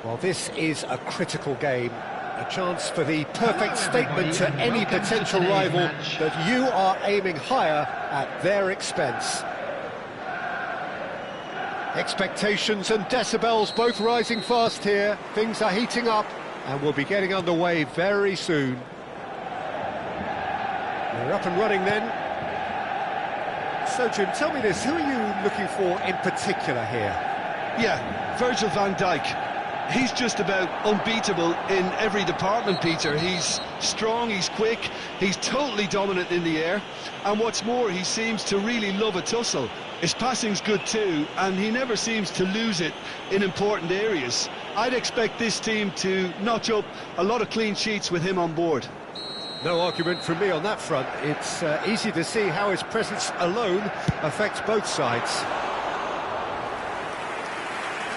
Well, this is a critical game, a chance for the perfect statement to any potential rival that you are aiming higher at their expense. Expectations and decibels both rising fast here. Things are heating up and we'll be getting underway very soon. We're up and running then. So, Jim, tell me this, who are you looking for in particular here? Yeah, Virgil van Dijk. He's just about unbeatable in every department, Peter. He's strong, he's quick, he's totally dominant in the air, and what's more, he seems to really love a tussle. His passing's good too, and he never seems to lose it in important areas. I'd expect this team to notch up a lot of clean sheets with him on board. No argument from me on that front. It's easy to see how his presence alone affects both sides.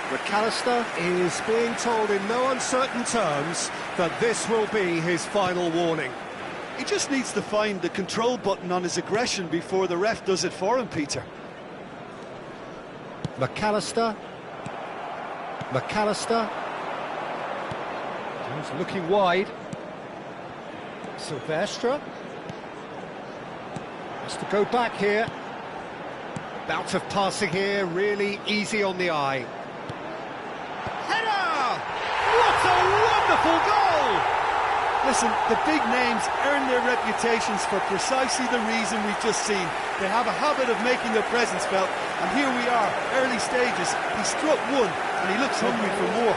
McAllister is being told in no uncertain terms that this will be his final warning. He just needs to find the control button on his aggression before the ref does it for him, Peter. McAllister. He's looking wide. Silvestre. Has to go back here. Bout of passing here, really easy on the eye. Header! What a wonderful goal! Listen, the big names earn their reputations for precisely the reason we've just seen. They have a habit of making their presence felt, and here we are, early stages. He struck one, and he looks hungry for more.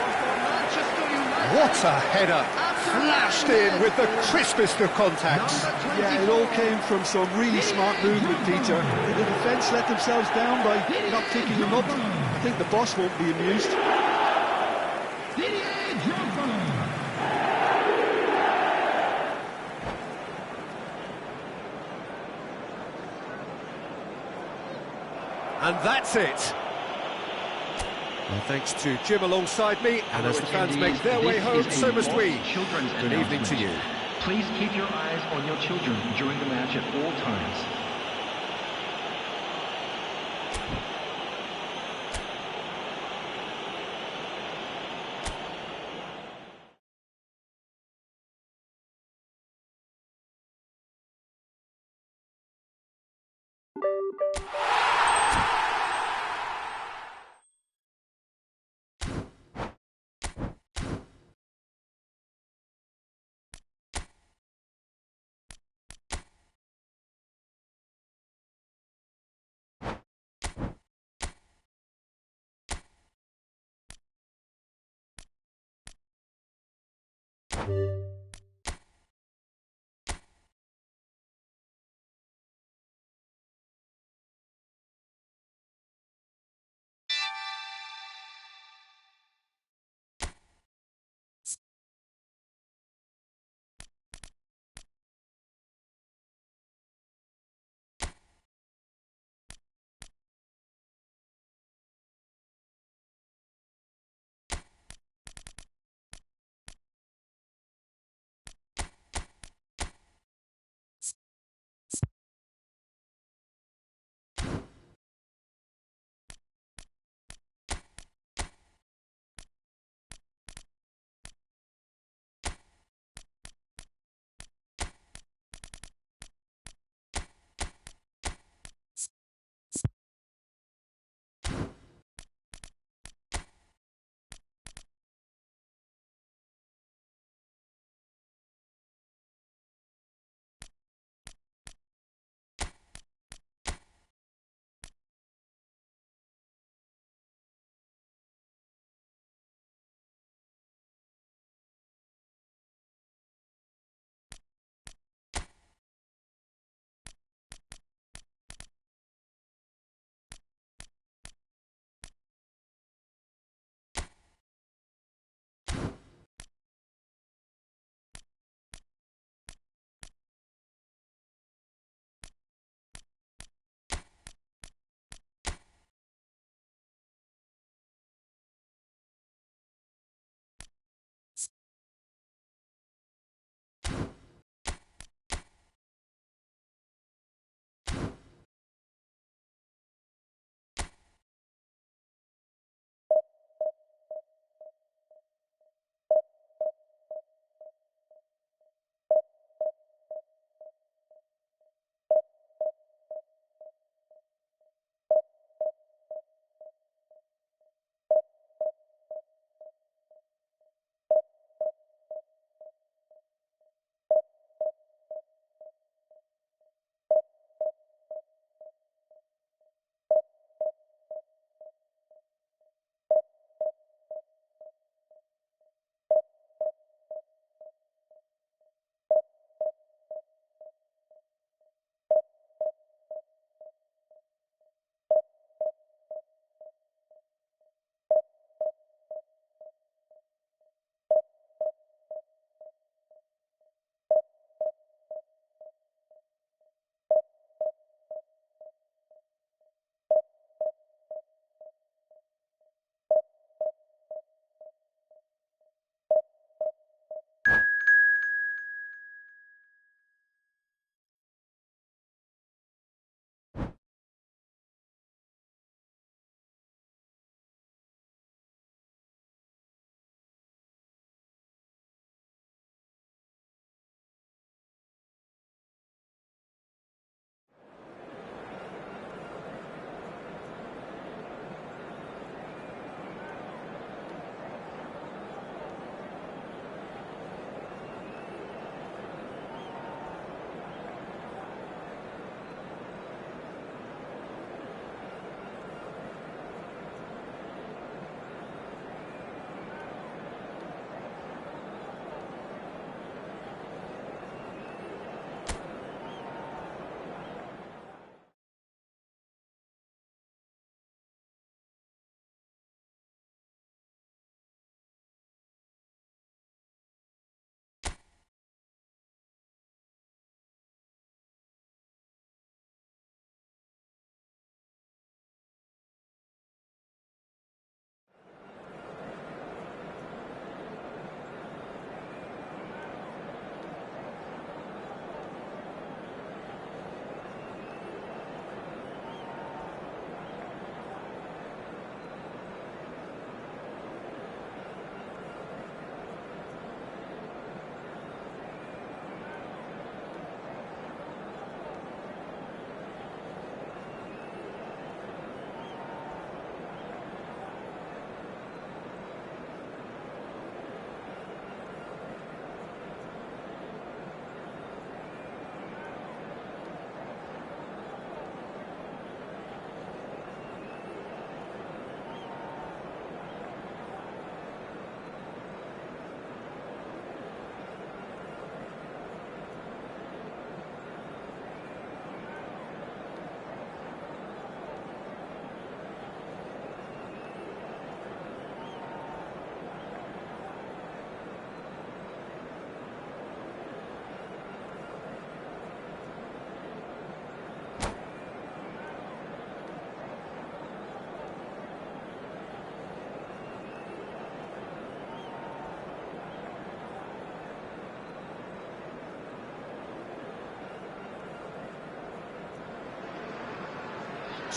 What a header! Flashed in with the crispest of contacts. Yeah, it all came from some really smart movement, Peter. Did the defence let themselves down by not picking him up? I think the boss won't be amused. And that's it. Well, thanks to Jim alongside me, and as the fans make their way home, so must we. Good evening to you. Please keep your eyes on your children during the match at all times.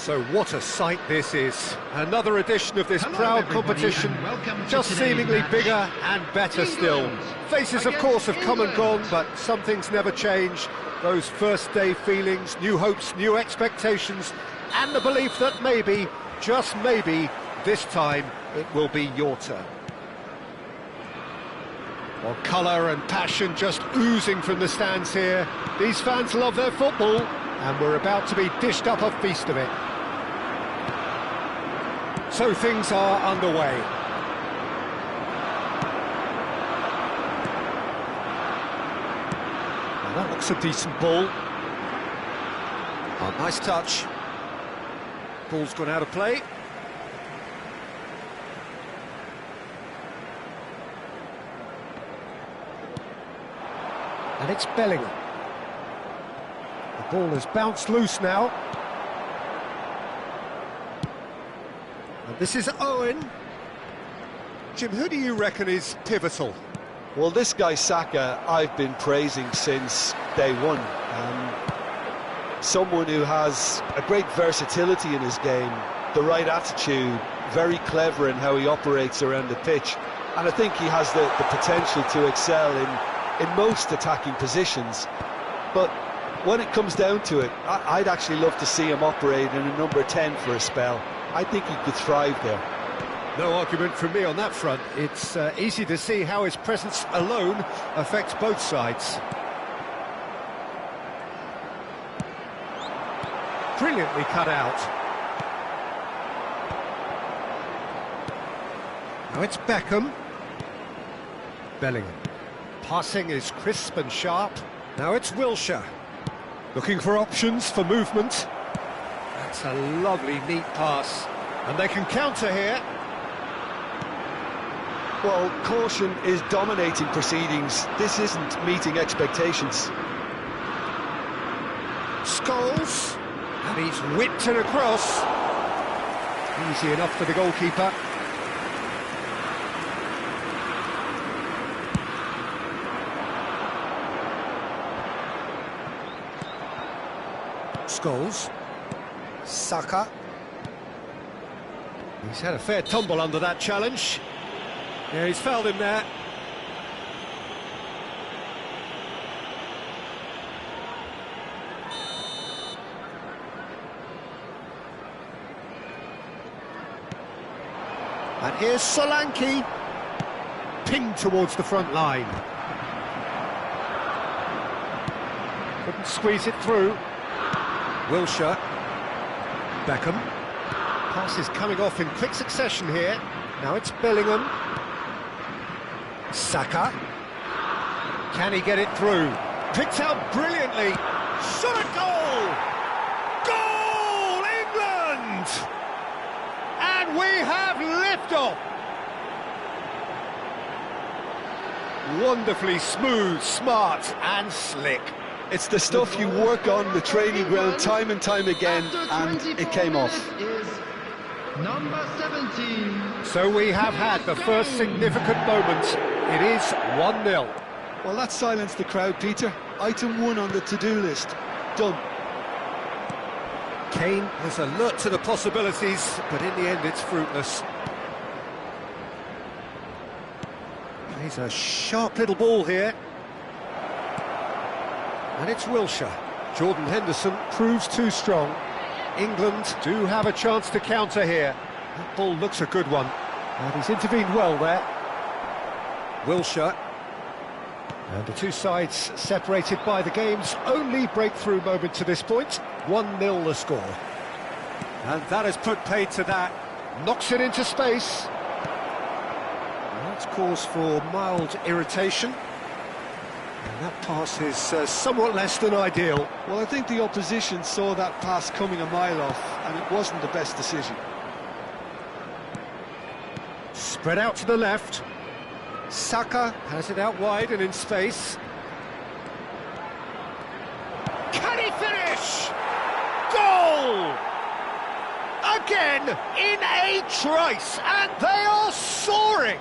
So what a sight this is. Another edition of this proud competition, just seemingly bigger and better still. Faces, of course, have come and gone, but some things never change. Those first day feelings, new hopes, new expectations, and the belief that maybe, just maybe, this time it will be your turn. Well, colour and passion just oozing from the stands here. These fans love their football, and we're about to be dished up a feast of it. So things are underway. Well, that looks a decent ball. Oh, nice touch. Ball's gone out of play. And it's Bellingham. The ball has bounced loose now. And this is Owen. Jim, who do you reckon is pivotal? Well, this guy Saka, I've been praising since day one. Someone who has a great versatility in his game, the right attitude, very clever in how he operates around the pitch. And I think he has the potential to excel in most attacking positions. But when it comes down to it, I'd actually love to see him operate in a number 10 for a spell. I think he could thrive there. No argument from me on that front. It's easy to see how his presence alone affects both sides. Brilliantly cut out. Now it's Beckham. Bellingham. Passing is crisp and sharp. Now it's Wilshere. Looking for options for movement. That's a lovely, neat pass. And they can counter here. Well, caution is dominating proceedings. This isn't meeting expectations. Scholes. And he's whipped it across. Easy enough for the goalkeeper. Scholes. Saka. He's had a fair tumble under that challenge. Yeah, he's fouled him there. And here's Solanke. Pinged towards the front line. Couldn't squeeze it through. Wilshere. Beckham. Pass is coming off in quick succession here. Now it's Bellingham. Saka. Can he get it through? Picked out brilliantly. Shot a goal! Goal, England! And we have liftoff. Wonderfully smooth, smart and slick. It's the stuff you work on the training ground time and time again, and it came off. Number 17. So we have had the first significant moment. It is 1-0. Well, that silenced the crowd, Peter. Item 1 on the to-do list. Done. Kane is alert to the possibilities, but in the end it's fruitless. He's a sharp little ball here. And it's Wilshere. Jordan Henderson proves too strong. England do have a chance to counter here. That ball looks a good one. And he's intervened well there. Wilshere. And the two sides separated by the game's only breakthrough moment to this point. 1-0 the score. And that has put paid to that. Knocks it into space. And that's cause for mild irritation. And that pass is somewhat less than ideal. Well, I think the opposition saw that pass coming a mile off, and it wasn't the best decision. Spread out to the left. Saka has it out wide and in space. Can he finish? Goal! Again in a trice, and they are soaring.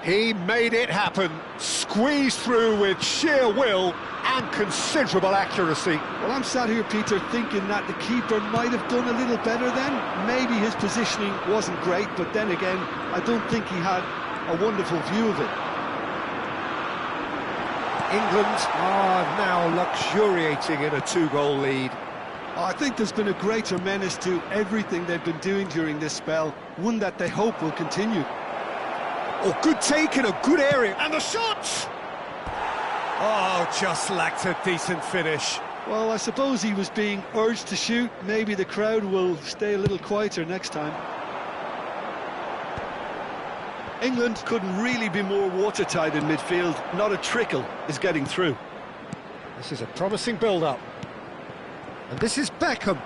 He made it happen, squeezed through with sheer will and considerable accuracy. Well, I'm sat here, Peter, thinking that the keeper might have done a little better then. Maybe his positioning wasn't great, but then again, I don't think he had a wonderful view of it. England are now luxuriating in a 2-goal lead. I think there's been a greater menace to everything they've been doing during this spell, one that they hope will continue. Oh, good take in a good area, and the shot! Oh, just lacked a decent finish. Well, I suppose he was being urged to shoot. Maybe the crowd will stay a little quieter next time. England couldn't really be more watertight in midfield. Not a trickle is getting through. This is a promising build-up. And this is Beckham.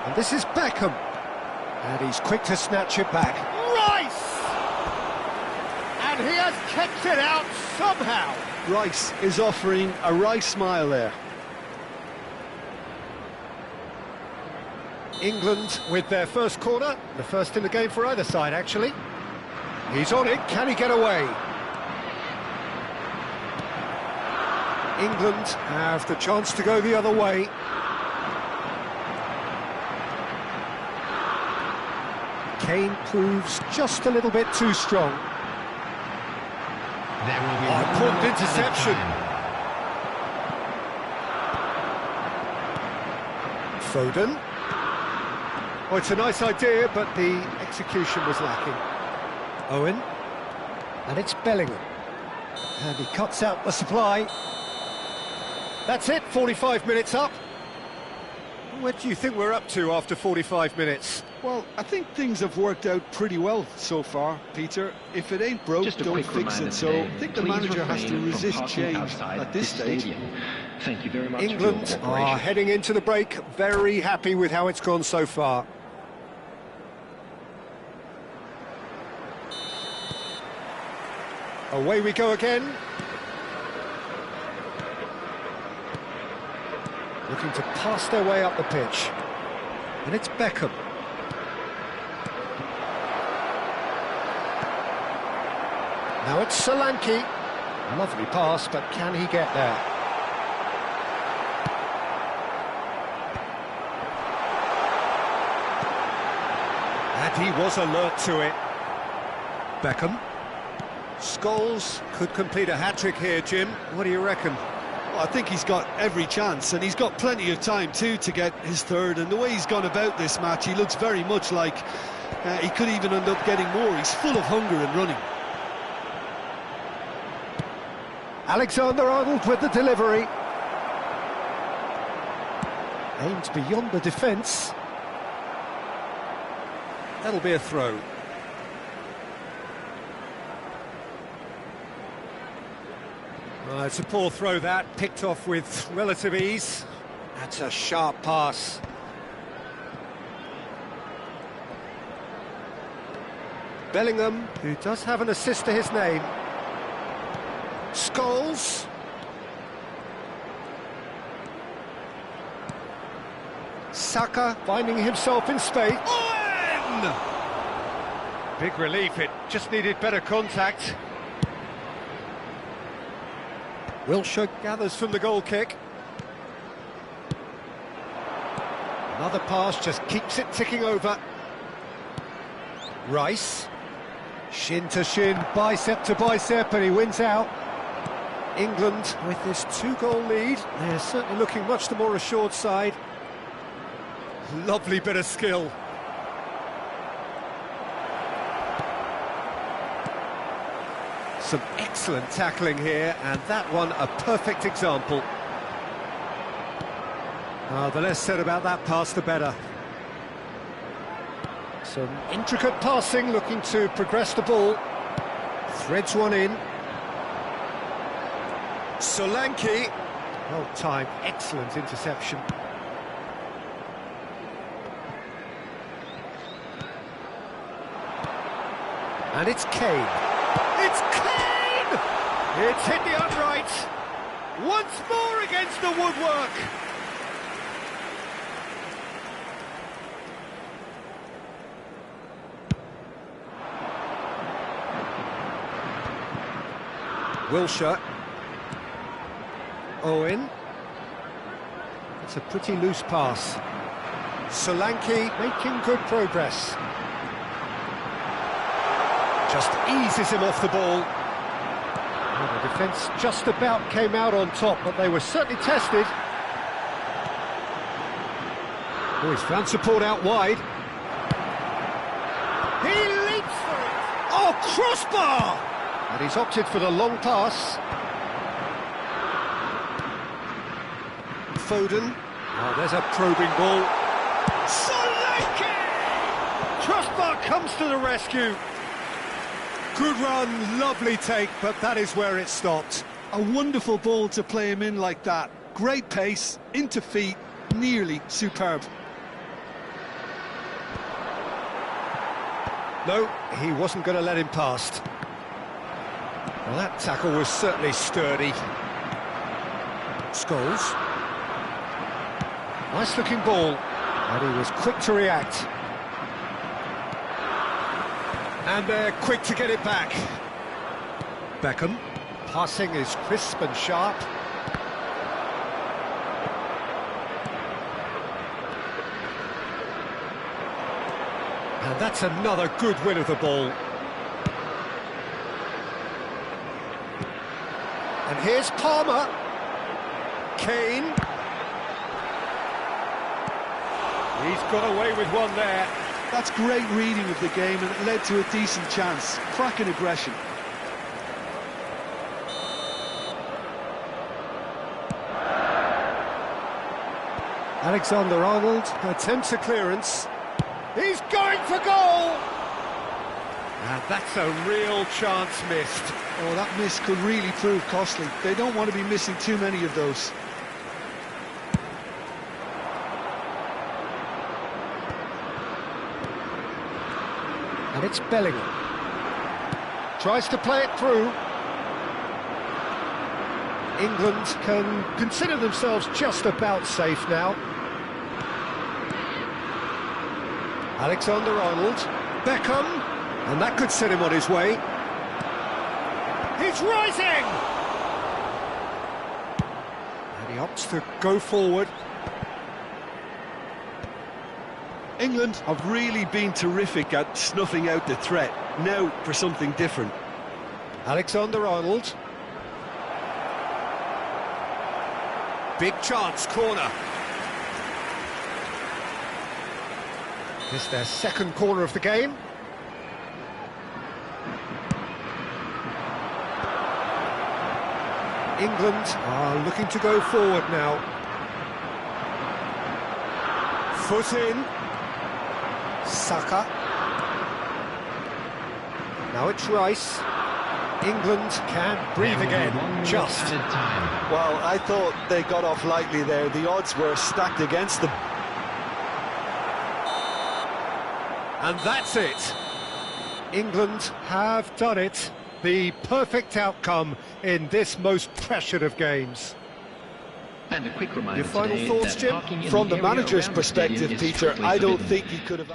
And this is Beckham. And he's quick to snatch it back. Rice! And he has kept it out somehow. Rice is offering a Rice smile there. England with their first corner. The first in the game for either side, actually. He's on it. Can he get away? England have the chance to go the other way. Kane proves just a little bit too strong. There will be Important interception. Foden. Oh, it's a nice idea, but the execution was lacking. Owen. And it's Bellingham. And he cuts out the supply. That's it, 45 minutes up. What do you think we're up to after 45 minutes? Well, I think things have worked out pretty well so far, Peter. If it ain't broke, don't fix it. So I think the manager has to resist change at this stage. Thank you very much. England are heading into the break, very happy with how it's gone so far. Away we go again. Looking to pass their way up the pitch. And it's Beckham. Now it's Solanke. Lovely pass, but can he get there? And he was alert to it. Beckham. Scholes could complete a hat-trick here, Jim. What do you reckon? Well, I think he's got every chance, and he's got plenty of time too to get his third. And the way he's gone about this match, he looks very much like he could even end up getting more. He's full of hunger and running. Alexander-Arnold with the delivery. Aimed beyond the defence. That'll be a throw. It's a poor throw that, picked off with relative ease. That's a sharp pass. Bellingham, who does have an assist to his name. Scholes. Saka finding himself in space. Owen! Big relief, it just needed better contact. Wilshere gathers from the goal kick. Another pass just keeps it ticking over. Rice. Shin to shin, bicep to bicep, and he wins out. England with this 2-goal lead. They're certainly looking much the more assured side. Lovely bit of skill. Some excellent tackling here, and that one a perfect example. The less said about that pass, the better. Some intricate passing, looking to progress the ball. Threads one in. Solanke. Well timed, excellent interception. And it's Kane. It's Kane! It's hit the upright. Once more against the woodwork. Wilshere. Owen. It's a pretty loose pass. Solanke making good progress. Just eases him off the ball. Well, the defence just about came out on top, but they were certainly tested. Oh, he's found support out wide. He leaps for it! Oh, crossbar! And he's opted for the long pass. Foden. Oh, there's a probing ball. Solanke! Crossbar comes to the rescue. Good run, lovely take, but that is where it stopped. A wonderful ball to play him in like that. Great pace, into feet, nearly superb. No, he wasn't going to let him past. Well, that tackle was certainly sturdy. Scholes. Nice looking ball, and he was quick to react. And they're quick to get it back. Beckham. Passing is crisp and sharp. And that's another good win of the ball. And here's Palmer. Kane. He's got away with one there. That's great reading of the game, and it led to a decent chance. Cracking aggression. Alexander-Arnold attempts a clearance. He's going for goal! And that's a real chance missed. Oh, that miss could really prove costly. They don't want to be missing too many of those. And it's Bellingham. Tries to play it through. England can consider themselves just about safe now. Alexander-Arnold. Beckham. And that could set him on his way. He's rising! And he opts to go forward. England have really been terrific at snuffing out the threat. Now for something different. Alexander-Arnold. Big chance, corner. This is their second corner of the game. England are looking to go forward now. Foot in. Saka. Now it's Rice. England can breathe again, just. Well, I thought they got off lightly there. The odds were stacked against them. And that's it. England have done it. The perfect outcome in this most pressured of games. And a quick reminder Your final today thoughts, that Jim? parking in From the area manager's around the stadium perspective, is Peter, strictly I don't forbidden. think he could have...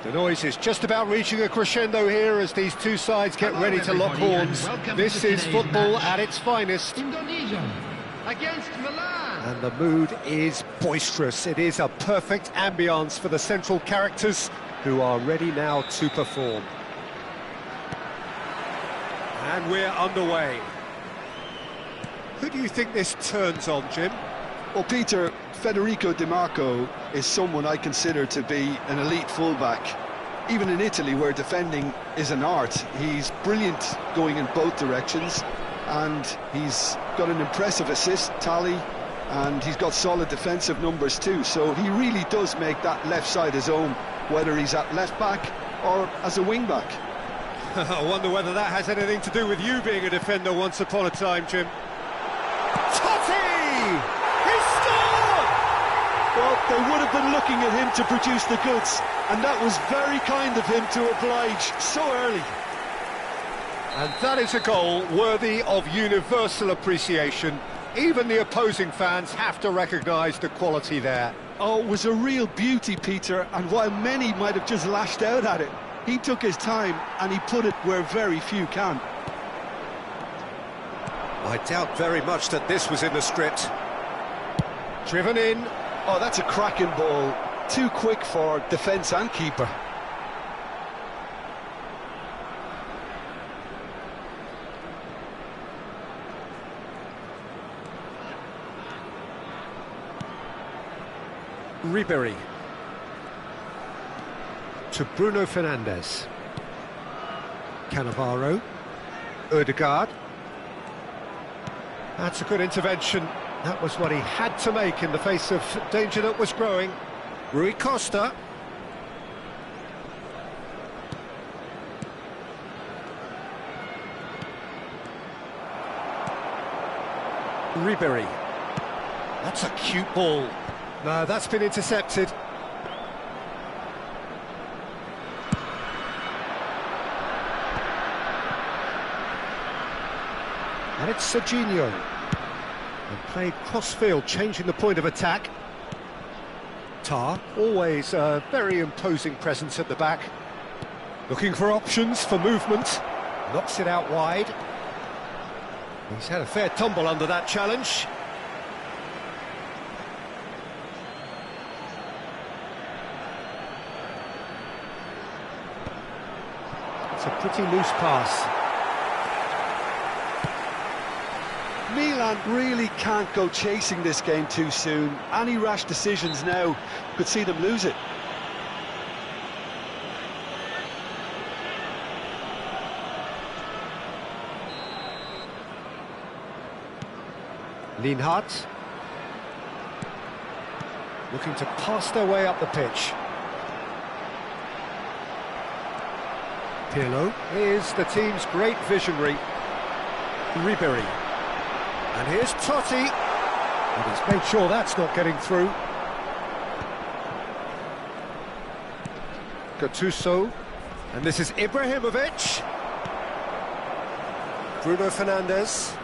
The noise is just about reaching a crescendo here as these two sides get ready to lock horns. This is football at its finest. Indonesia against Milan. And the mood is boisterous. It is a perfect ambience for the central characters who are ready now to perform. And we're underway. Who do you think this turns on, Jim? Well, Peter, Federico Di Marco is someone I consider to be an elite fullback. Even in Italy, where defending is an art, he's brilliant going in both directions, and he's got an impressive assist tally, and he's got solid defensive numbers too, so he really does make that left side his own, whether he's at left-back or as a wing-back. I wonder whether that has anything to do with you being a defender once upon a time, Jim. Totti! Well, they would have been looking at him to produce the goods, and that was very kind of him to oblige so early. And that is a goal worthy of universal appreciation. Even the opposing fans have to recognise the quality there. Oh, it was a real beauty, Peter, and while many might have just lashed out at it, he took his time and he put it where very few can. I doubt very much that this was in the script. Driven in. Oh, that's a cracking ball. Too quick for defence and keeper. Ribery. To Bruno Fernandes. Cannavaro. Ødegaard. That's a good intervention. That was what he had to make in the face of danger that was growing. Rui Costa. Ribery. That's a cute ball. No, that's been intercepted. And it's Serginho. And played cross-field, changing the point of attack. Tar, always a very imposing presence at the back. Looking for options for movement. Knocks it out wide. He's had a fair tumble under that challenge. It's a pretty loose pass. Milan really can't go chasing this game too soon. Any rash decisions now could see them lose it. Lienhardt. Looking to pass their way up the pitch. Pirlo is the team's great visionary. Ribery. And here's Totti. And he's made sure that's not getting through. Gattuso. And this is Ibrahimovic. Bruno Fernandes.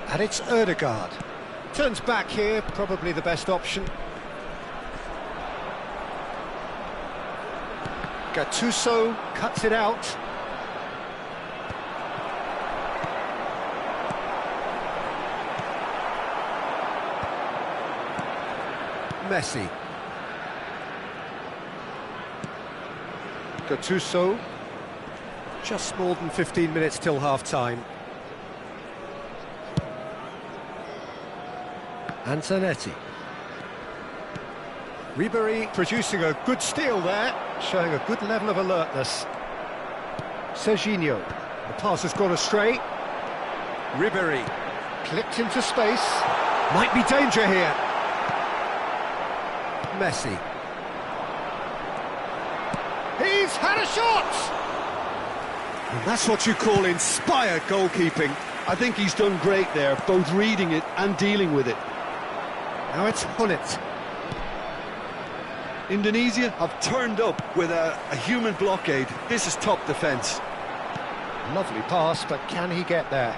And it's Ødegaard. Turns back here, probably the best option. Gattuso cuts it out. Messi. Gattuso. Just more than 15 minutes till half-time. And Zanetti. Ribery producing a good steal there, showing a good level of alertness. Serginho. The pass has gone astray. Ribery. Clipped into space. Might be danger here. Messi. He's had a shot! And that's what you call inspired goalkeeping. I think he's done great there, both reading it and dealing with it. Now it's Hullet. Indonesia have turned up with a human blockade. This is top defence. Lovely pass, but can he get there?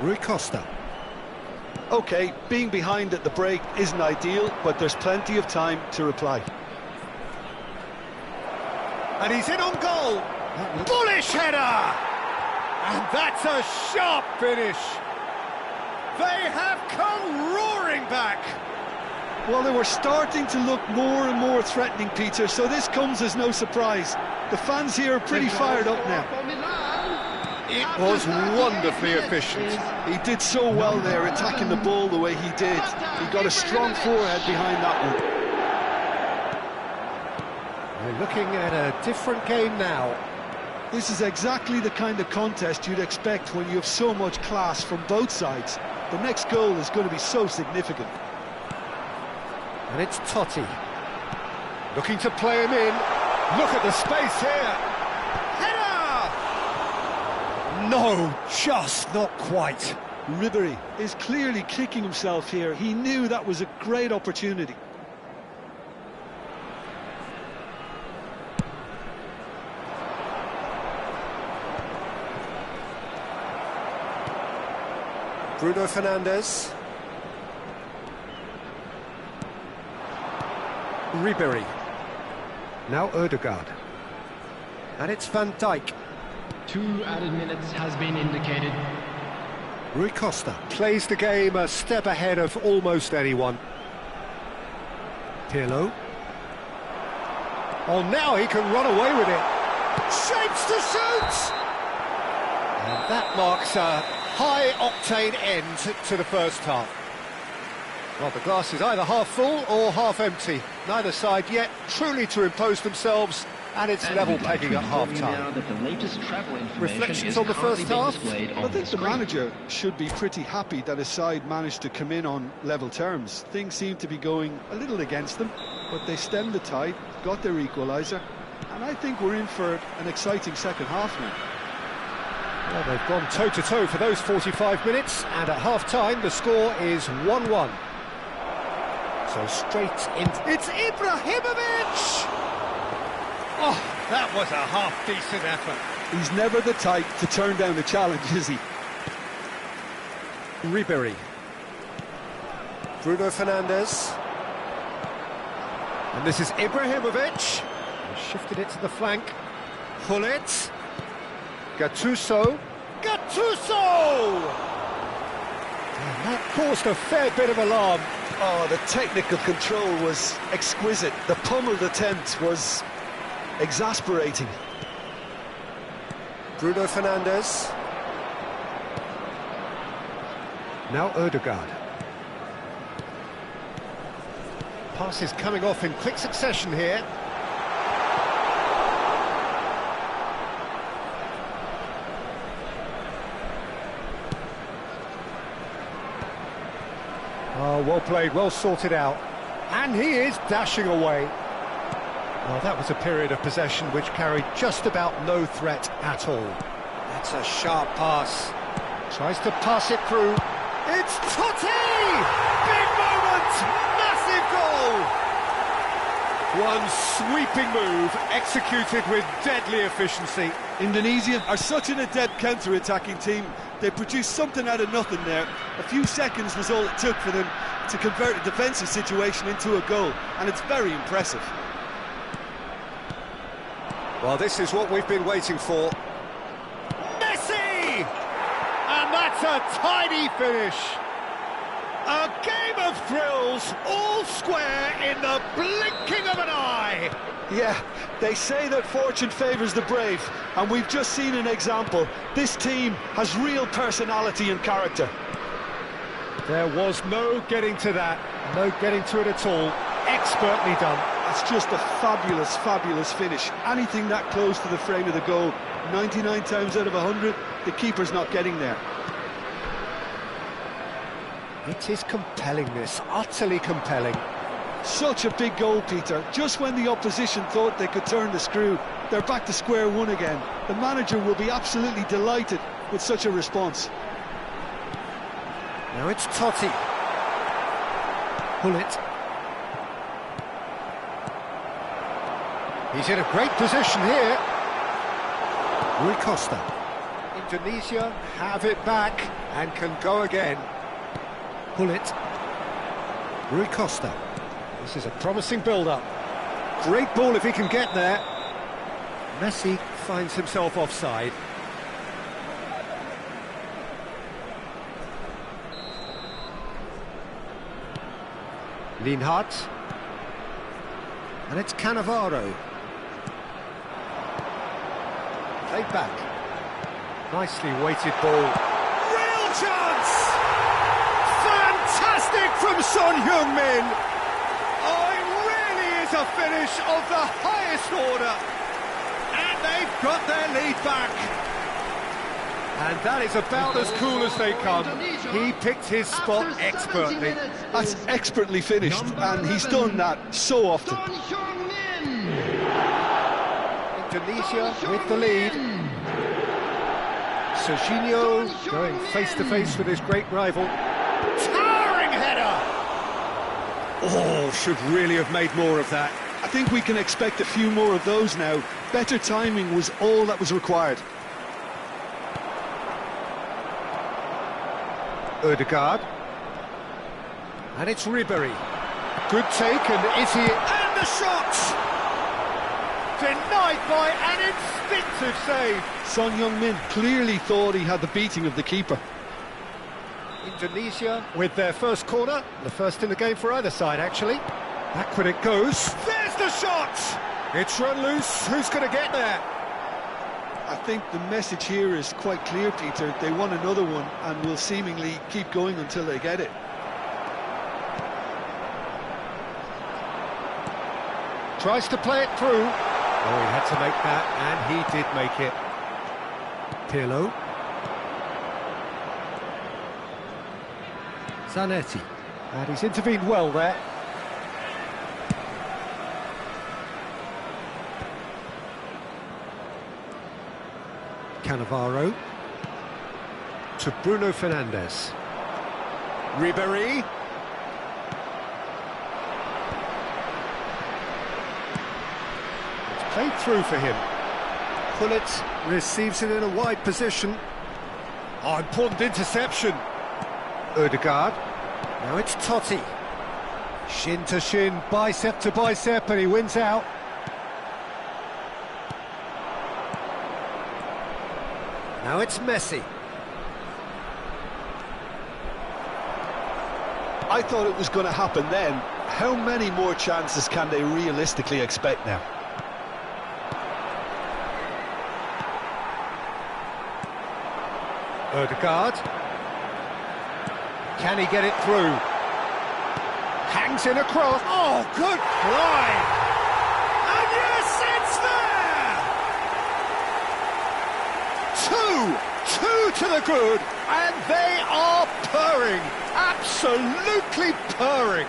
Rui Costa. OK, being behind at the break isn't ideal, but there's plenty of time to reply. And he's in on goal. Bullish header! And that's a sharp finish. They have come roaring back. Well, they were starting to look more and more threatening, Peter, so this comes as no surprise. The fans here are pretty fired up now. It was wonderfully efficient. He did so well there, attacking the ball the way he did. He got a strong forehead behind that one. We're looking at a different game now. This is exactly the kind of contest you'd expect when you have so much class from both sides. The next goal is going to be so significant. And it's Totti. Looking to play him in. Look at the space here. Header! No, just not quite. Ribery is clearly kicking himself here. He knew that was a great opportunity. Bruno Fernandes. Ribery. Now Ødegaard. And it's Van Dijk. 2 added minutes has been indicated. Rui Costa plays the game a step ahead of almost anyone. Pirlo. Oh, now he can run away with it. Shapes to shoot! And that marks a high-octane end to the first half. Well, the glass is either half full or half empty. Neither side yet truly to impose themselves, and it's level pegging at half-time. Reflections on the first half? I think the manager should be pretty happy that his side managed to come in on level terms. Things seem to be going a little against them, but they stemmed the tide, got their equaliser, and I think we're in for an exciting second half now. Well, they've gone toe-to-toe for those 45 minutes, and at half-time the score is 1-1. So straight in... It's Ibrahimovic! Oh, that was a half-decent effort. He's never the type to turn down a challenge, is he? Ribery. Bruno Fernandes. And this is Ibrahimovic. He shifted it to the flank. Gullit. Gattuso. Gattuso! And that caused a fair bit of alarm. Oh, the technical control was exquisite. The pummeled attempt was exasperating. Bruno Fernandes. Now Ødegaard. Passes coming off in quick succession here. Oh, well played, well sorted out. And he is dashing away. Well, that was a period of possession which carried just about no threat at all. That's a sharp pass. Tries to pass it through. It's Totti! Big moment! Massive goal! One sweeping move, executed with deadly efficiency. Indonesia are such an adept counter-attacking team. They produced something out of nothing there. A few seconds was all it took for them to convert a defensive situation into a goal, and it's very impressive. Well, this is what we've been waiting for. Messi! And that's a tidy finish. A game of thrills, all square in the blinking of an eye. Yeah, they say that fortune favours the brave, and we've just seen an example. This team has real personality and character. There was no getting to that, no getting to it at all. Expertly done. That's just a fabulous, fabulous finish. Anything that close to the frame of the goal, 99 times out of 100, the keeper's not getting there. It is compelling, this, utterly compelling. Such a big goal, Peter. Just when the opposition thought they could turn the screw, they're back to square one again. The manager will be absolutely delighted with such a response. Now it's Totti. Gullit. He's in a great position here. Rui Costa. Indonesia have it back and can go again. Pull it. Rui Costa. This is a promising build-up. Great ball if he can get there. Messi finds himself offside. Linhart. And it's Cannavaro. Played back. Nicely weighted ball. Real chance! Fantastic from Son Heung-min! Oh, it really is a finish of the highest order. And they've got their lead back. And that is about as cool as they come. He picked his spot expertly. That's expertly finished, and he's done that so often. Indonesia with the lead. Serginho going face-to-face with his great rival. Towering header! Oh, should really have made more of that. I think we can expect a few more of those now. Better timing was all that was required. Ødegaard. And it's Ribery. Good take, and is he... And the shot! Denied by an instinctive save. Son Heung-min clearly thought he had the beating of the keeper. Indonesia with their first corner. The first in the game for either side, actually. Backward it goes. There's the shot! It's run loose. Who's going to get there? I think the message here is quite clear, Peter. They want another one and will seemingly keep going until they get it. Tries to play it through. Oh, he had to make that, and he did make it. Pirlo. Zanetti. And he's intervened well there. Cannavaro. To Bruno Fernandes. Ribery. Played through for him. Pullet receives it in a wide position. Oh, important interception. Ødegaard. Now it's Totti. Shin to shin, bicep to bicep, and he wins out. Now it's Messi. I thought it was going to happen then. How many more chances can they realistically expect now? Ødegaard. Can he get it through? Hangs in across. Oh, good drive! And yes, it's there! Two to the good, and they are purring. Absolutely purring.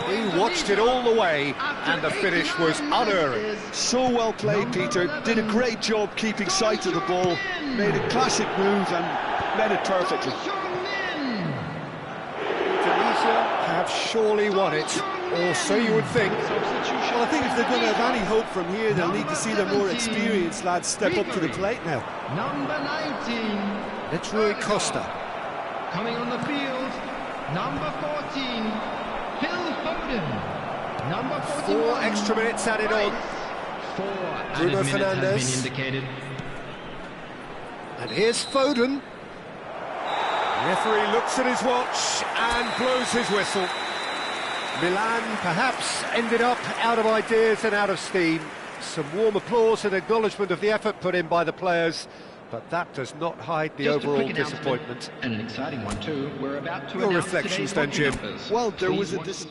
He watched it all the way, and the finish was unerring. So well played, Peter. Did a great job keeping sight of the ball. Made a classic move and met it perfectly. Indonesia have surely won it, or so you would think. Well, I think if they're going to have any hope from here, they'll need to see their more experienced lads step up to the plate now. Number 19. It's Rui Costa. Coming on the field, number 14, Phil Foden. Number 41. 4 extra minutes added on. 4 Bruno added minutes Fernandes. has been indicated. And here's Foden. The referee looks at his watch and blows his whistle. Milan perhaps ended up out of ideas and out of steam. Some warm applause and acknowledgement of the effort put in by the players, but that does not hide the Just a overall quick announcement, disappointment. and an exciting one too. We're about to Your announce reflections today's then, lucky Jim. numbers. Well, there Please was a... watch-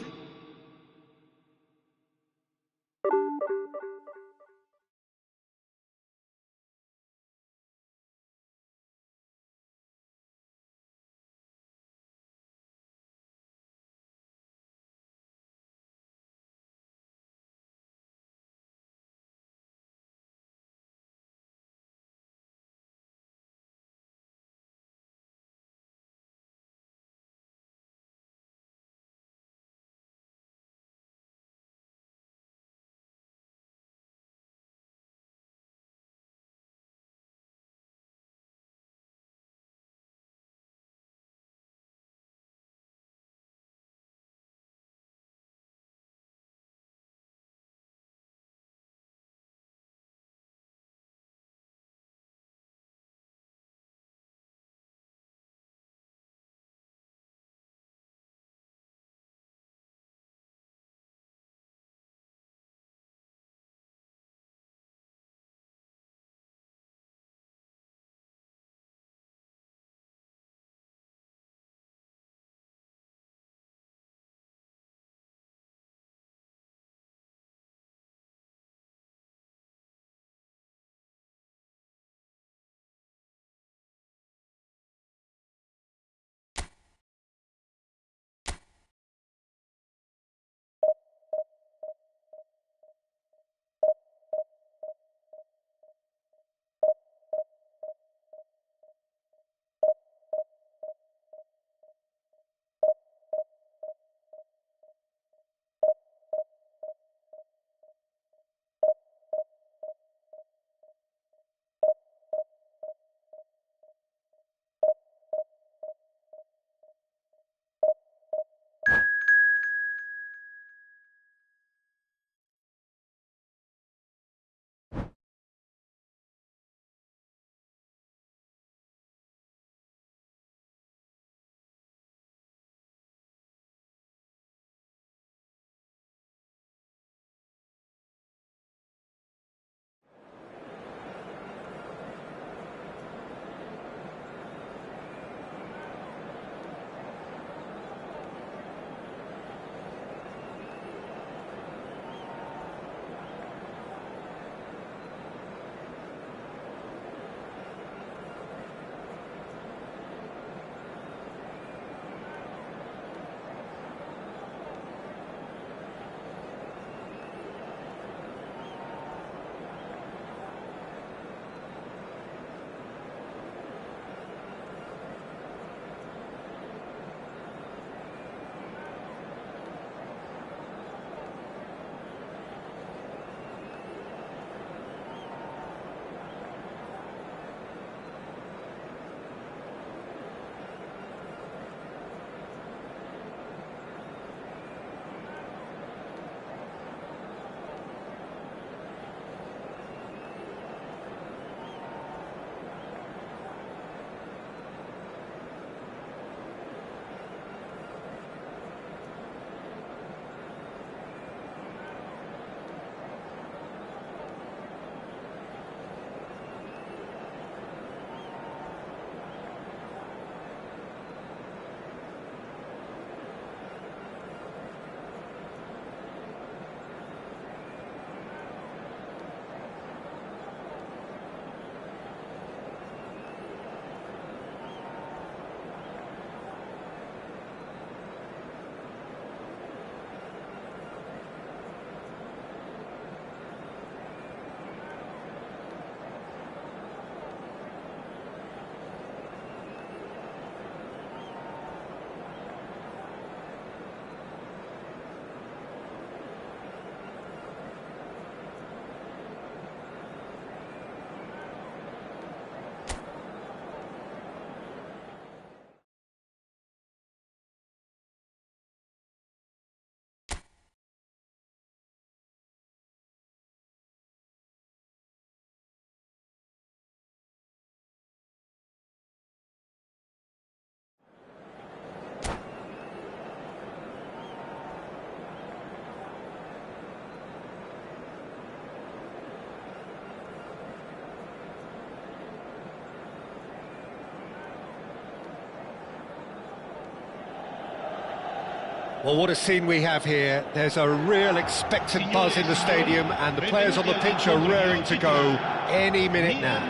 Well, what a scene we have here. There's a real expectant buzz in the stadium, and the players on the pitch are raring to go any minute now.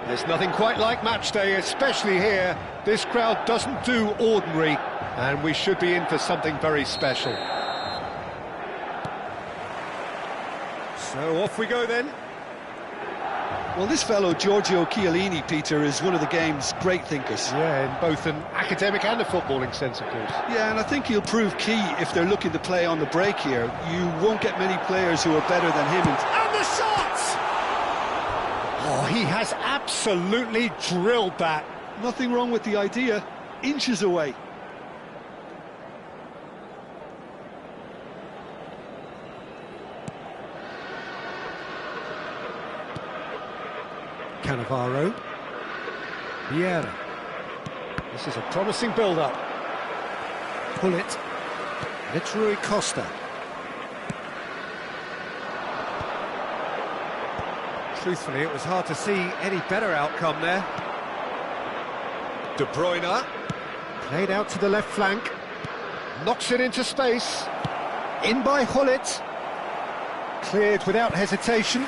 There's nothing quite like match day, especially here. This crowd doesn't do ordinary, and we should be in for something very special. So off we go then. Well, this fellow, Giorgio Chiellini, Peter, is one of the game's great thinkers. Yeah, in both an academic and a footballing sense, of course. Yeah, and I think he'll prove key if they're looking to play on the break here. You won't get many players who are better than him. And the shot! Oh, he has absolutely drilled that. Nothing wrong with the idea. Inches away. Cannavaro. Vieira. This is a promising build-up. Pull it. It's Rui Costa. Truthfully, it was hard to see any better outcome there. De Bruyne. Played out to the left flank. Knocks it into space. In by Gullit. Cleared without hesitation.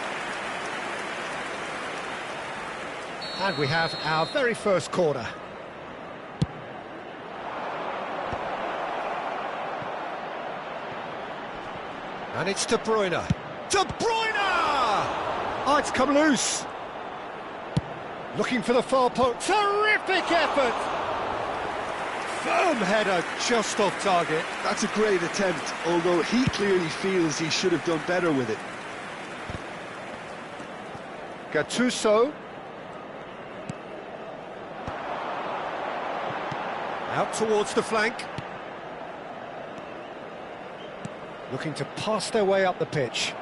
And we have our very first corner. And it's De Bruyne. De Bruyne! Oh, it's come loose. Looking for the far post. Terrific effort! Firm header just off target. That's a great attempt, although he clearly feels he should have done better with it. Gattuso. Out towards the flank. Looking to pass their way up the pitch.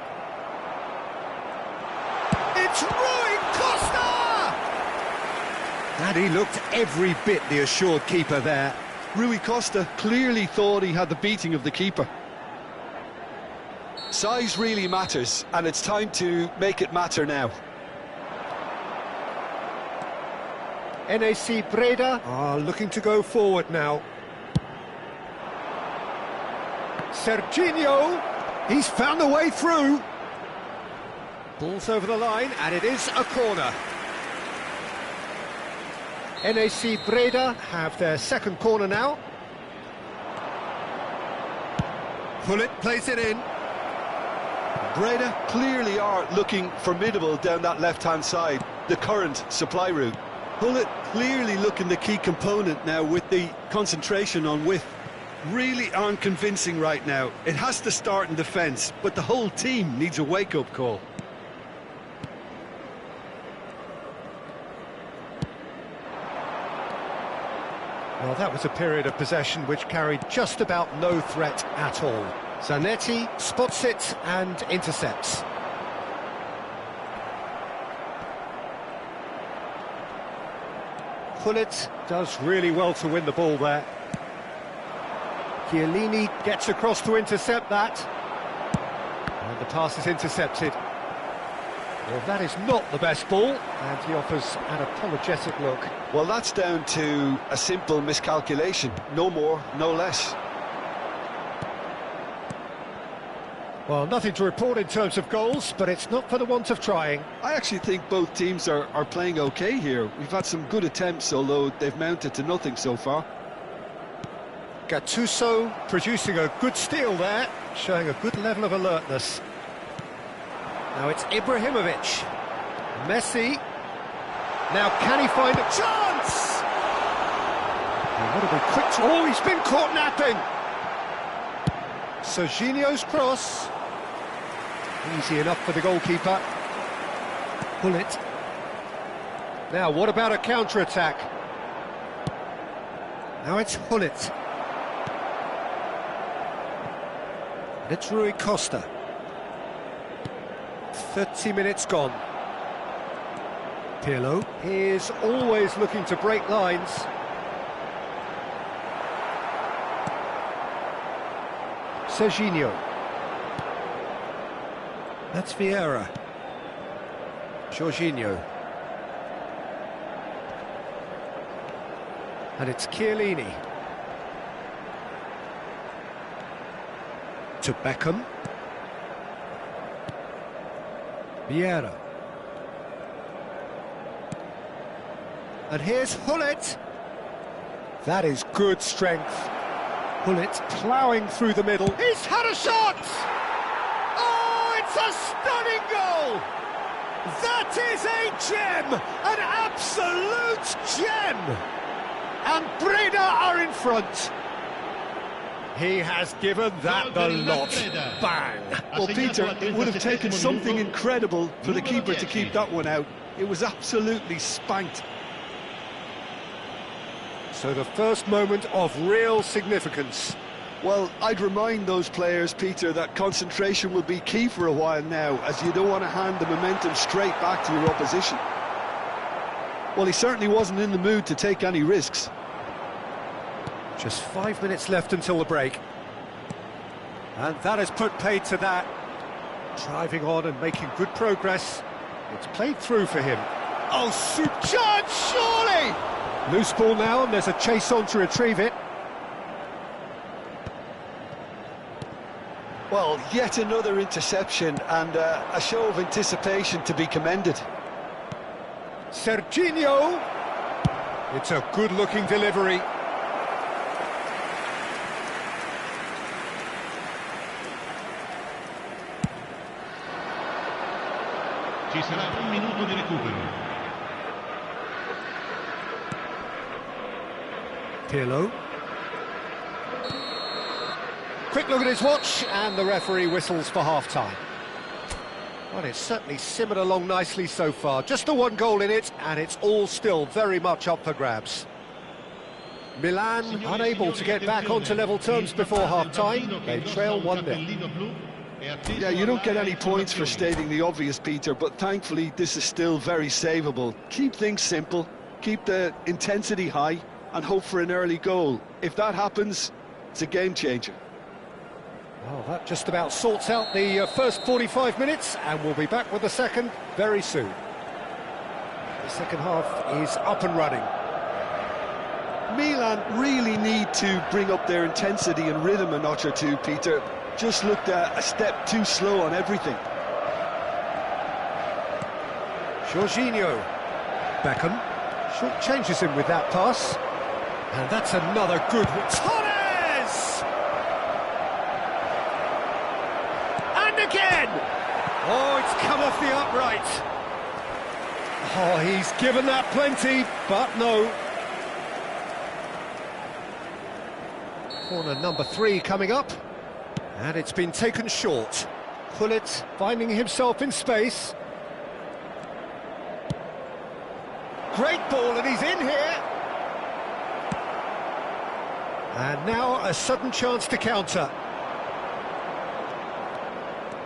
It's Rui Costa! And he looked every bit the assured keeper there. Rui Costa clearly thought he had the beating of the keeper. Size really matters, and it's time to make it matter now. NAC Breda are looking to go forward now. Serginho, he's found a way through. Ball's over the line, and it is a corner. NAC Breda have their second corner now. Gullit plays it in. Breda clearly are looking formidable down that left-hand side, the current supply route. Gullit clearly looking the key component now with the concentration on width. Really aren't convincing right now. It has to start in defence, but the whole team needs a wake-up call. Well, that was a period of possession which carried just about no threat at all. Zanetti spots it and intercepts. Gullit does really well to win the ball there. Chiellini gets across to intercept that. And the pass is intercepted. Well, that is not the best ball, and he offers an apologetic look. Well, that's down to a simple miscalculation. No more, no less. Well, nothing to report in terms of goals, but it's not for the want of trying. I actually think both teams are playing okay here. We've had some good attempts, although they've mounted to nothing so far. Gattuso producing a good steal there, showing a good level of alertness. Now it's Ibrahimovic. Messi. Now can he find a chance? And what a big quick... Oh, he's been caught napping. Serginho's cross. Easy enough for the goalkeeper. Gullit. Now, what about a counter-attack? Now it's Gullit. And it's Rui Costa. 30 minutes gone. Pirlo is always looking to break lines. Serginho. That's Vieira. Jorginho. And it's Chiellini. To Beckham. Vieira. And here's Hullet. That is good strength. Hullet ploughing through the middle. He's had a shot! Oh, it's a stunning goal! That is a gem! An absolute gem! And Breda are in front. He has given that the lot. Bang! Well, Peter, it would have taken something incredible for the keeper to keep that one out. It was absolutely spanked. So the first moment of real significance. Well, I'd remind those players, Peter, that concentration will be key for a while now, as you don't want to hand the momentum straight back to your opposition. Well, he certainly wasn't in the mood to take any risks. Just 5 minutes left until the break. And that has put paid to that. Driving on and making good progress. It's played through for him. Oh, chance, surely! Loose ball now, and there's a chase on to retrieve it. Well, yet another interception and a show of anticipation to be commended. Serginho! It's a good-looking delivery. Ci sarà un minuto di recupero. Pirlo. Quick look at his watch, and the referee whistles for half-time. Well, it's certainly simmered along nicely so far. Just the one goal in it, and it's all still very much up for grabs. Milan unable to get back onto level terms before half-time. They trail 1-0. Yeah, you don't get any points for stating the obvious, Peter, but thankfully this is still very savable. Keep things simple, keep the intensity high, and hope for an early goal. If that happens, it's a game changer. Well, that just about sorts out the first 45 minutes, and we'll be back with the second very soon. The second half is up and running. Milan really need to bring up their intensity and rhythm a notch or two, Peter. Just looked a step too slow on everything. Jorginho. Beckham short changes him with that pass. And that's another good one. Torres! And again! Oh, it's come off the upright. Oh, he's given that plenty, but no. Corner number 3 coming up. And it's been taken short. Hullet finding himself in space. Great ball, and he's in here. And now a sudden chance to counter.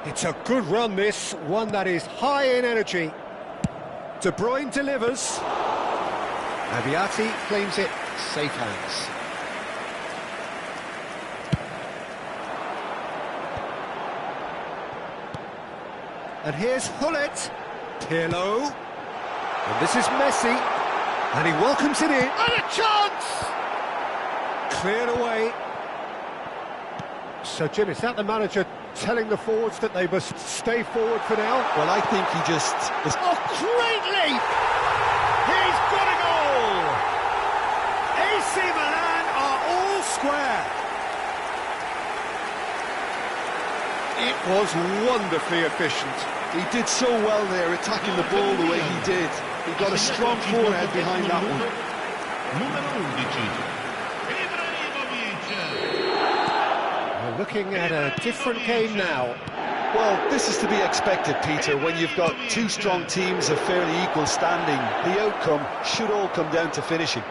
It's a good run, this, one that is high in energy. De Bruyne delivers. Aviati claims it, safe hands. And here's Hullet. Pirlo. And this is Messi. And he welcomes it in. And a chance! Cleared away. So, Jim, is that the manager telling the forwards that they must stay forward for now? Well, I think he just... Oh, great leap! He's got a goal! AC Milan are all square. It was wonderfully efficient. He did so well there, attacking the ball the way he did. He got a strong forehead behind that one. We're looking at a different game now. Well, this is to be expected, Peter, when you've got two strong teams of fairly equal standing. The outcome should all come down to finishing.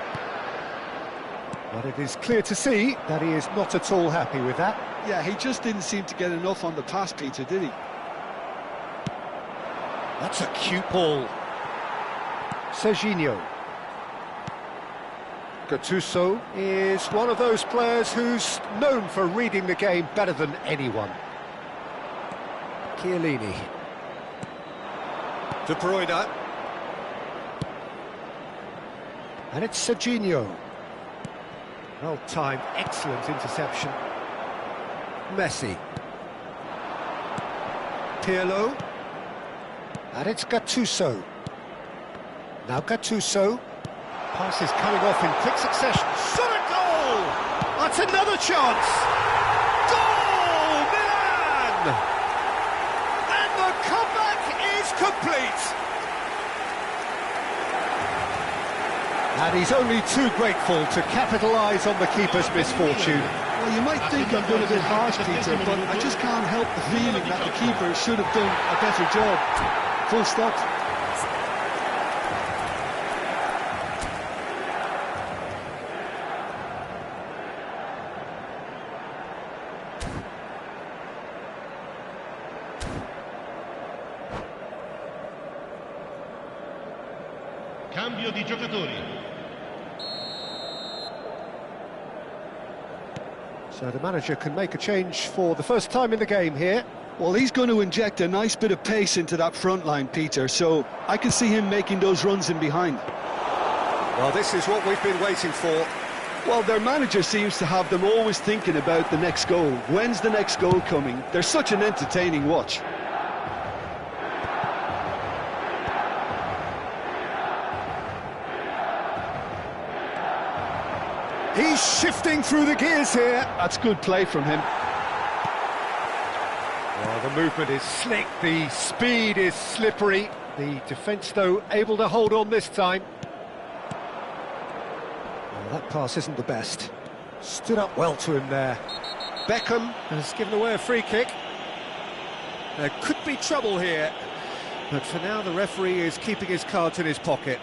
But it is clear to see that he is not at all happy with that. Yeah, he just didn't seem to get enough on the pass, Peter, did he? That's a cute ball. Serginho. Gattuso is one of those players who's known for reading the game better than anyone. Chiellini. De Bruyne. And it's Serginho. Well timed, excellent interception. Messi. Pirlo. And it's Gattuso. Now Gattuso. Pass is coming off in quick succession. Shot a goal! That's another chance! Goal! Milan! And the comeback is complete! And he's only too grateful to capitalise on the keeper's misfortune. Well, you might think I'm being a bit harsh, Peter, but I just can't help the feeling that the keeper should have done a better job. Full stop. Cambio di giocatori. So the manager can make a change for the first time in the game here. Well, he's going to inject a nice bit of pace into that front line, Peter, so I can see him making those runs in behind. Well, this is what we've been waiting for. Well, their manager seems to have them always thinking about the next goal. When's the next goal coming? They're such an entertaining watch. He's shifting through the gears here. That's good play from him. Well, the movement is slick, the speed is slippery. The defence, though, able to hold on this time. Well, that pass isn't the best. Stood up well to him there. Beckham has given away a free kick. There could be trouble here, but for now the referee is keeping his cards in his pocket.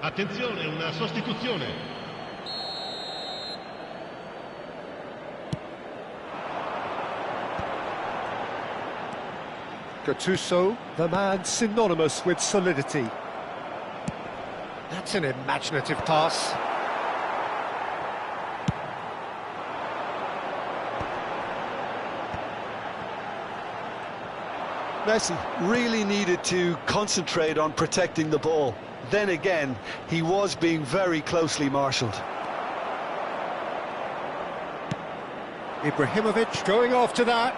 Attenzione, una sostituzione. Gattuso, the man synonymous with solidity. That's an imaginative pass. Messi really needed to concentrate on protecting the ball. Then again, he was being very closely marshalled. Ibrahimovic going after that.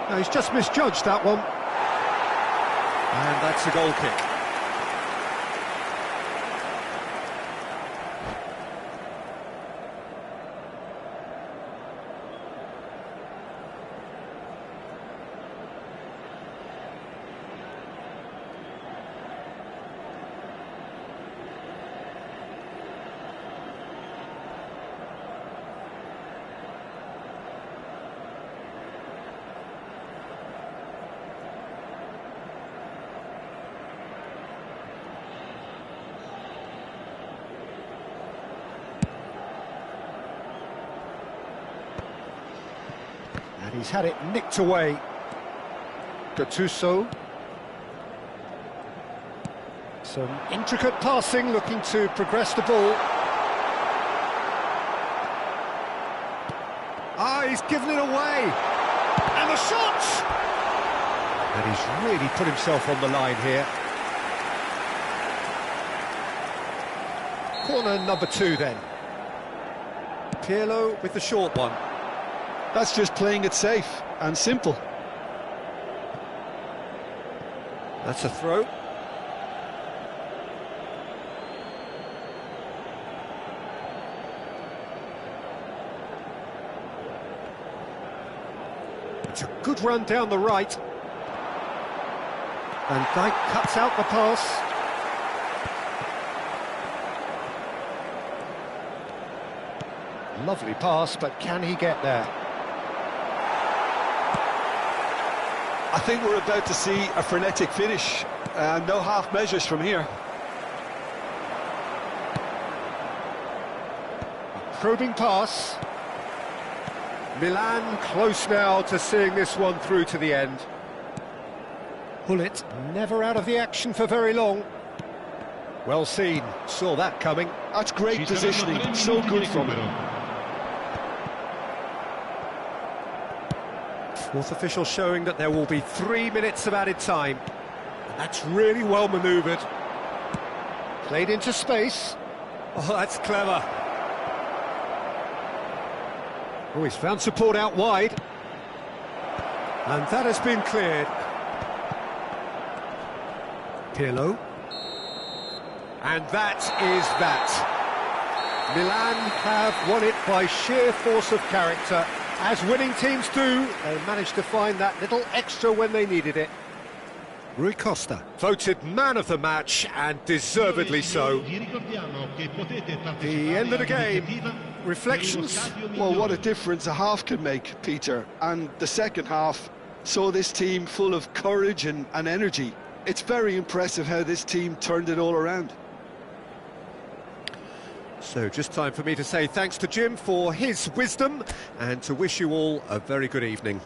No, he's just misjudged that one. And that's a goal kick. He's had it nicked away. Gattuso. Some intricate passing, looking to progress the ball. Ah, he's given it away. And the shot! And he's really put himself on the line here. Corner number 2 then. Pirlo with the short one. That's just playing it safe and simple. That's a throw. It's a good run down the right. And Dijk cuts out the pass. Lovely pass, but can he get there? I think we're about to see a frenetic finish. No half measures from here. Probing pass. Milan close now to seeing this one through to the end. Hullet never out of the action for very long. Well seen, saw that coming. That's great positioning, so good from him. Fourth official showing that there will be 3 minutes of added time. And that's really well manoeuvred. Played into space. Oh, that's clever. Oh, he's found support out wide. And that has been cleared. Pirlo. And that is that. Milan have won it by sheer force of character. As winning teams do, they managed to find that little extra when they needed it. Rui Costa, voted man of the match, and deservedly so. The end of the game. Reflections? Well, what a difference a half can make, Peter. And the second half saw this team full of courage and energy. It's very impressive how this team turned it all around. So just time for me to say thanks to Jim for his wisdom and to wish you all a very good evening.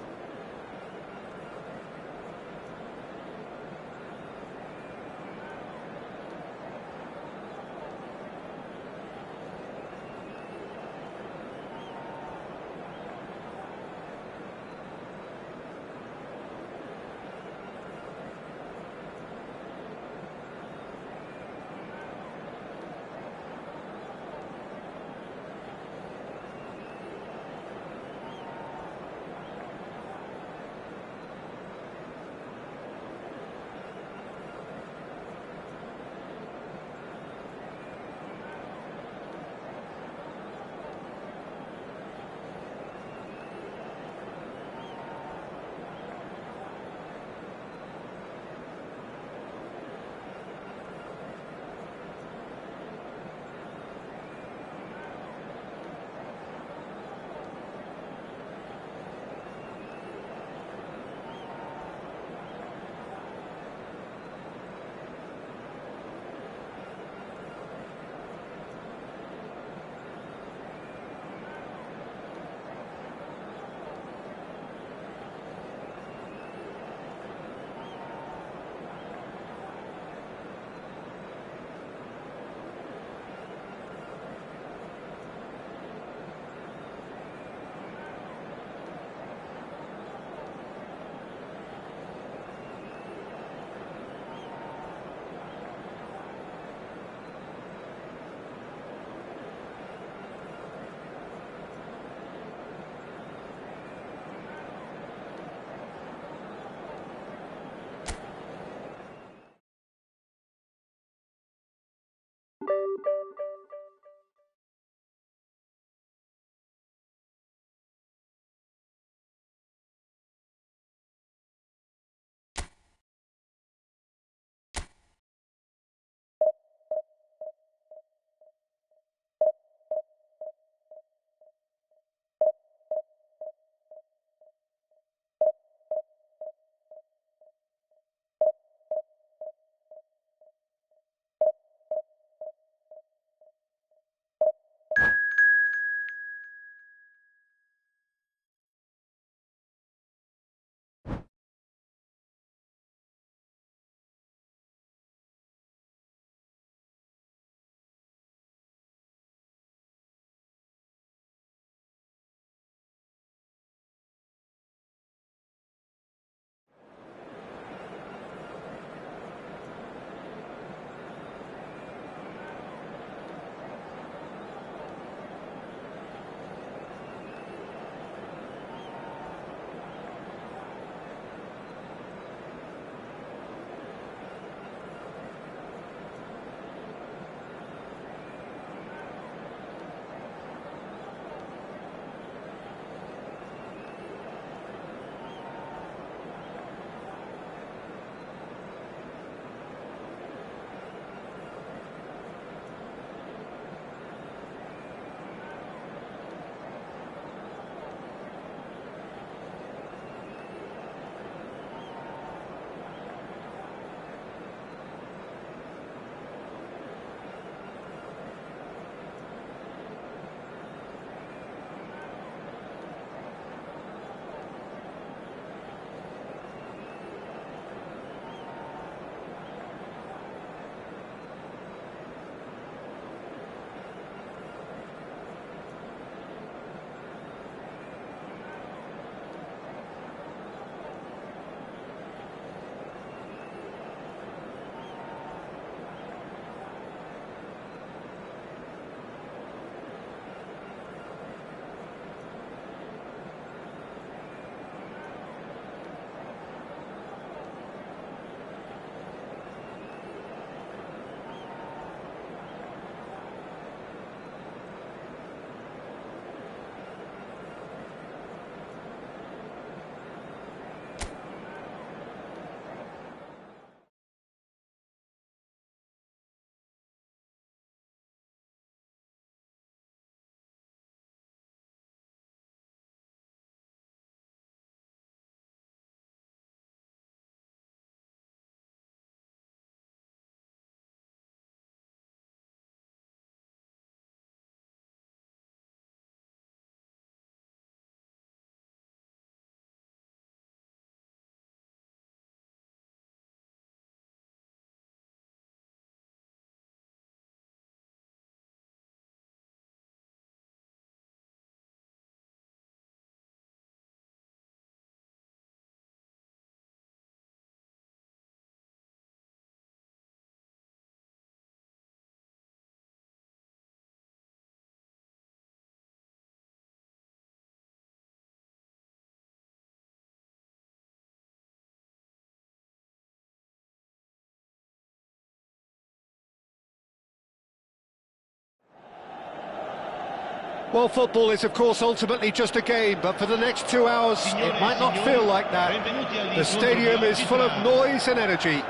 Well, football is, of course, ultimately just a game, but for the next 2 hours, it might not feel like that. The stadium is full of noise and energy.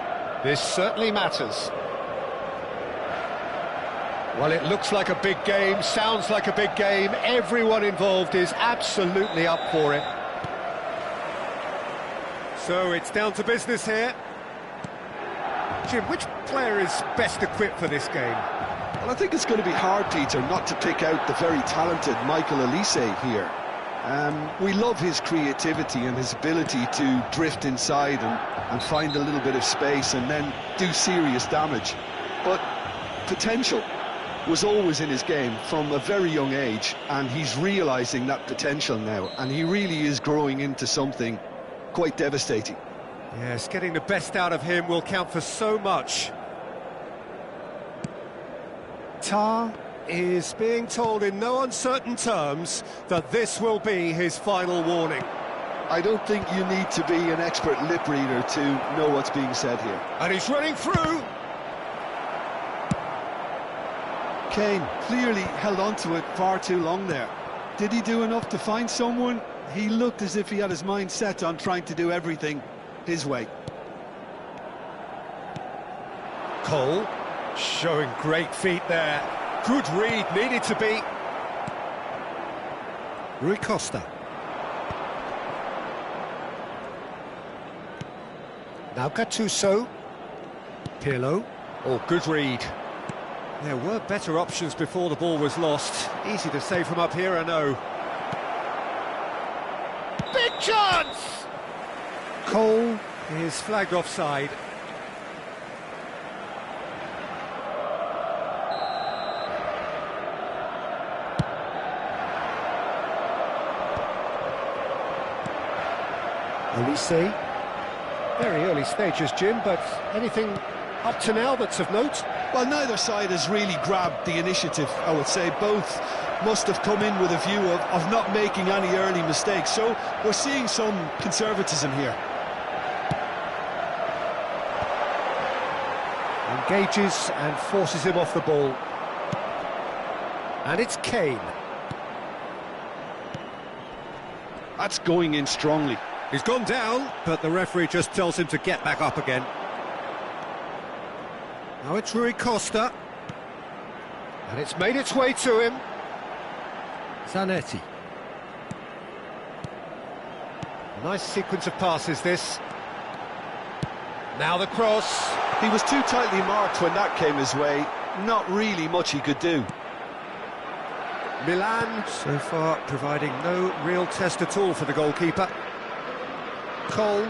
This certainly matters. Well, it looks like a big game, sounds like a big game. Everyone involved is absolutely up for it. So it's down to business here. Jim, which player is best equipped for this game? Well, I think it's going to be hard, Peter, not to pick out the very talented Michael Olise here. We love his creativity and his ability to drift inside and find a little bit of space and then do serious damage. But potential was always in his game from a very young age, and he's realising that potential now, and he really is growing into something quite devastating. Yes, getting the best out of him will count for so much. Tar is being told in no uncertain terms that this will be his final warning. I don't think you need to be an expert lip reader to know what's being said here. And he's running through. Kane clearly held on to it far too long there. Did he do enough to find someone? He looked as if he had his mind set on trying to do everything his way. Cole showing great feet there. Good read, needed to be. Rui Costa. Now Gattuso. Pirlo. Oh, good read. There were better options before the ball was lost. Easy to say from up here, I know. Big chance! Cole is flagged offside. Olise. Very early stages, Jim, but anything up to now that's of note? Well, neither side has really grabbed the initiative, I would say. Both must have come in with a view of not making any early mistakes. So we're seeing some conservatism here. Engages and forces him off the ball. And it's Kane. That's going in strongly. He's gone down, but the referee just tells him to get back up again. Now it's Rui Costa. And it's made its way to him. Zanetti. Nice sequence of passes, this. Now the cross. He was too tightly marked when that came his way. Not really much he could do. Milan, so far, providing no real test at all for the goalkeeper. Cole.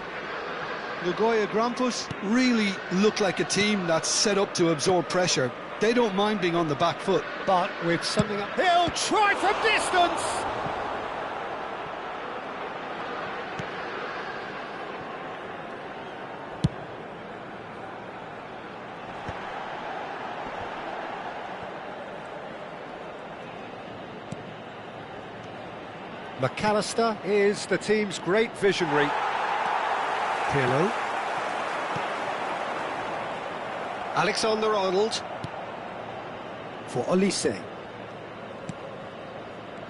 Nagoya Grampus really look like a team that's set up to absorb pressure. They don't mind being on the back foot. But with something up... He'll try from distance! McAllister is the team's great visionary. Pirlo. Alexander-Arnold. For Olise.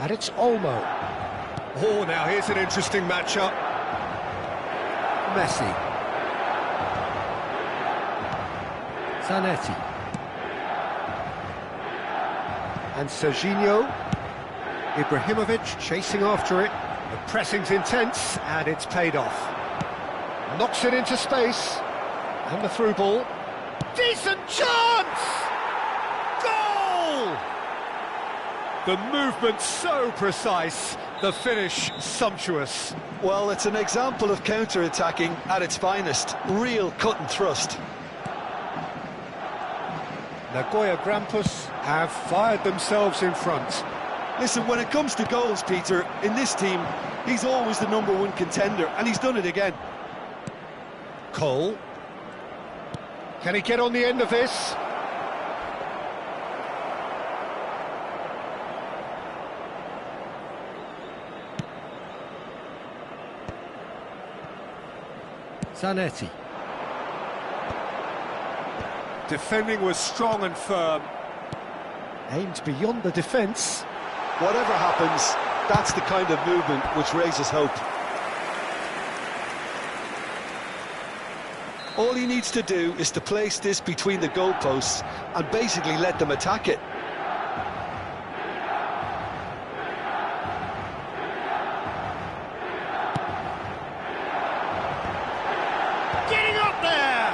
And it's Olmo. Oh, now here's an interesting matchup. Messi. Zanetti. And Serginho. Ibrahimovic chasing after it. The pressing's intense, and it's paid off. Knocks it into space. And the through ball. Decent chance! Goal! The movement so precise, the finish sumptuous. Well, it's an example of counter-attacking at its finest. Real cut and thrust. Nagoya Grampus have fired themselves in front. Listen, when it comes to goals, Peter, in this team, he's always the #1 contender, and he's done it again. Cole. Can he get on the end of this? Zanetti. Defending was strong and firm. Aimed beyond the defence. Whatever happens, that's the kind of movement which raises hope. All he needs to do is to place this between the goalposts and basically let them attack it. Getting up there!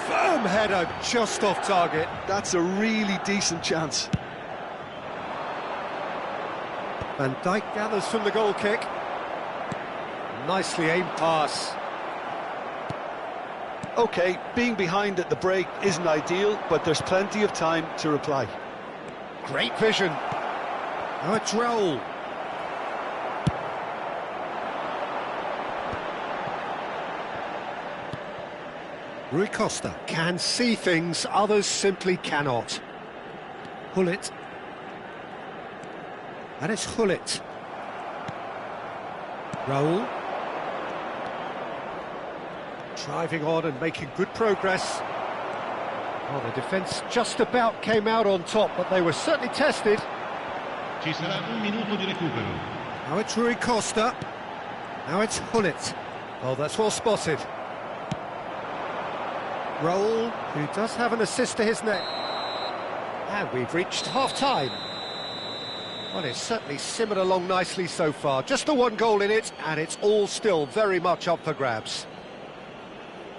Firm header just off target. That's a really decent chance. Van Dijk gathers from the goal kick. Nicely aimed pass. OK, being behind at the break isn't ideal, but there's plenty of time to reply. Great vision. Now it's Raul. Rui Costa can see things others simply cannot. Hullet. And it's Hullet. Raul. Driving on and making good progress. Well, the defence just about came out on top, but they were certainly tested. Ci sarà un minuto di recupero. Now it's Rui Costa. Now it's Hullet. Oh, that's well spotted. Raul, who does have an assist to his name. And we've reached half-time. Well, it's certainly simmered along nicely so far. Just the one goal in it, and it's all still very much up for grabs.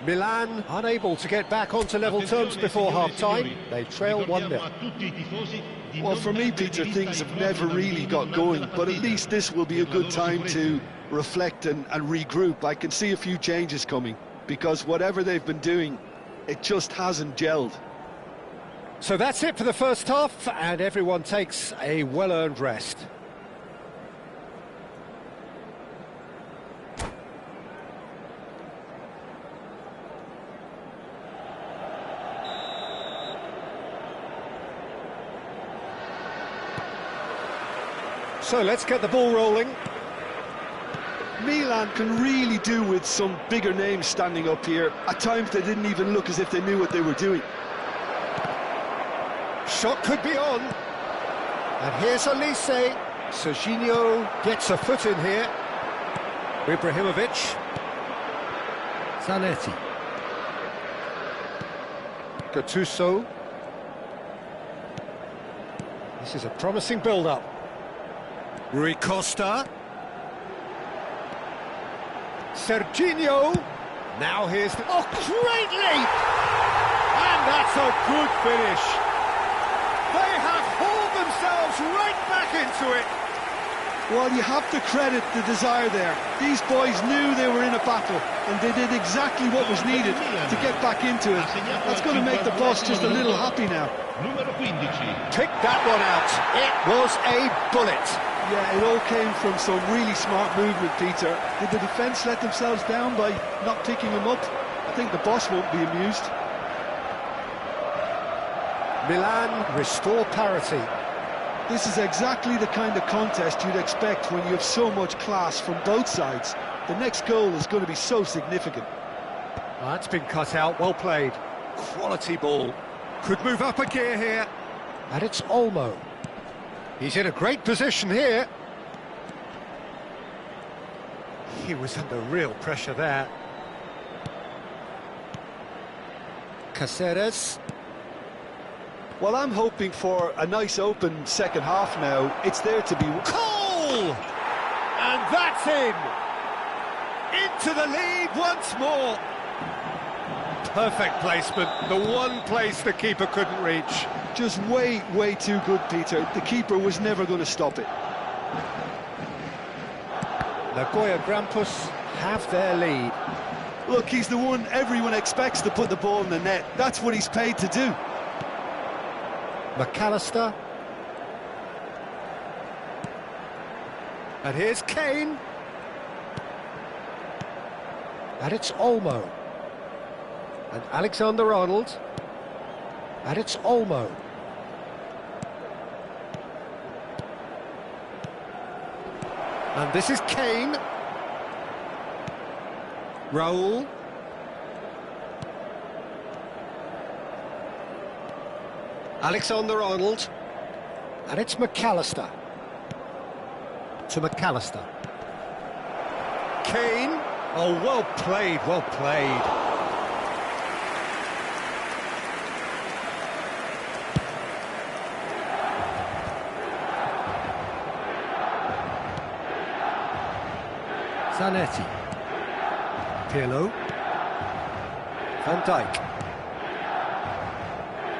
Milan unable to get back onto level terms before half-time. They trail 1-0. Well, for me, Peter, things have never really got going, but at least this will be a good time to reflect and regroup. I can see a few changes coming, because whatever they've been doing, it just hasn't gelled. So that's it for the first half, and everyone takes a well-earned rest. So let's get the ball rolling. Milan can really do with some bigger names standing up here. At times they didn't even look as if they knew what they were doing. Shot could be on. And here's Elise. Serginho gets a foot in here. Ibrahimovic. Zanetti. Gattuso. This is a promising build-up. Rui Costa. Serginho. Now here's the... Oh, great leap! And that's a good finish. They have hauled themselves right back into it. Well, you have to credit the desire there. These boys knew they were in a battle, and they did exactly what was needed to get back into it. That's going to make the boss just a little happy now. Pick that one out. It was a bullet. Yeah, it all came from some really smart movement, Peter. Did the defence let themselves down by not picking him up? I think the boss won't be amused. Milan restore parity. This is exactly the kind of contest you'd expect when you have so much class from both sides. The next goal is going to be so significant. Oh, that's been cut out, well played. Quality ball. Could move up a gear here. And it's Olmo. He's in a great position here. He was under real pressure there. Caceres. Well, I'm hoping for a nice open second half now. It's there to be... Goal! And that's in! Into the lead once more. Perfect placement, the one place the keeper couldn't reach. Just way too good, Peter. The keeper was never going to stop it. Nagoya Grampus have their lead. Look, he's the one everyone expects to put the ball in the net. That's what he's paid to do. McAllister. And here's Kane. And it's Olmo. And Alexander-Arnold. And it's Olmo. And this is Kane. Raul. Alexander-Arnold. And it's McAllister. To McAllister. Kane. Oh, well played, well played. Zanetti. Pirlo. Van Dijk.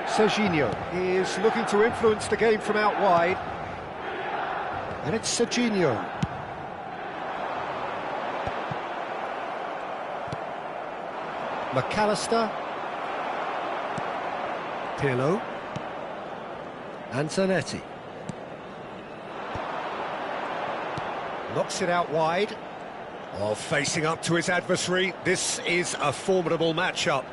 Serginho is looking to influence the game from out wide. And it's Serginho. McAllister. Pirlo. And Zanetti. Knocks it out wide. Oh, facing up to his adversary. This is a formidable matchup.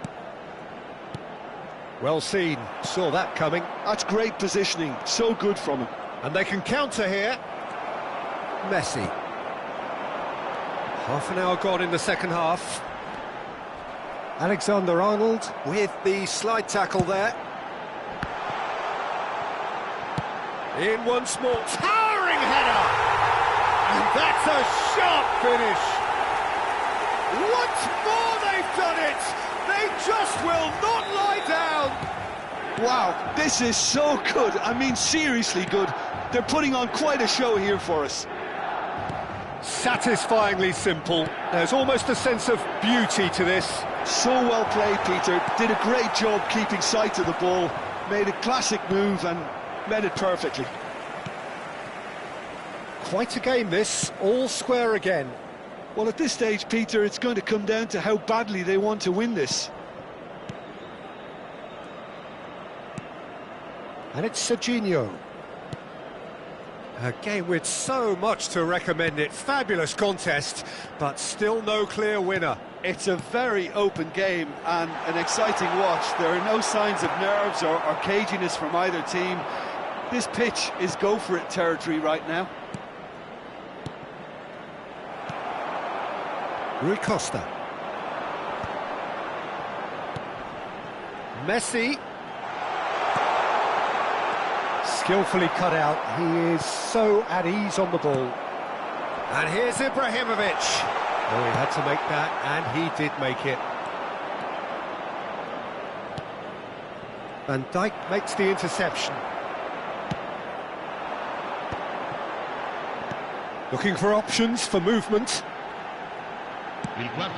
Well seen, saw that coming. That's great positioning, so good from him. And they can counter here. Messi. Half an hour gone in the second half. Alexander-Arnold with the slide tackle there. In once more, towering header! And that's a sharp finish! Once more they've done it! They just will not lie down! Wow, this is so good. I mean, seriously good. They're putting on quite a show here for us. Satisfyingly simple. There's almost a sense of beauty to this. So well played, Peter. Did a great job keeping sight of the ball. Made a classic move and met it perfectly. Quite a game this, all square again. Well, at this stage, Peter, it's going to come down to how badly they want to win this. And it's Serginho. A game with so much to recommend it. Fabulous contest, but still no clear winner. It's a very open game and an exciting watch. There are no signs of nerves or caginess from either team. This pitch is go-for-it territory right now. Rui Costa. Messi. Skillfully cut out. He is so at ease on the ball. And here's Ibrahimovic. Oh, he had to make that, and he did make it. Van Dijk makes the interception. Looking for options for movement.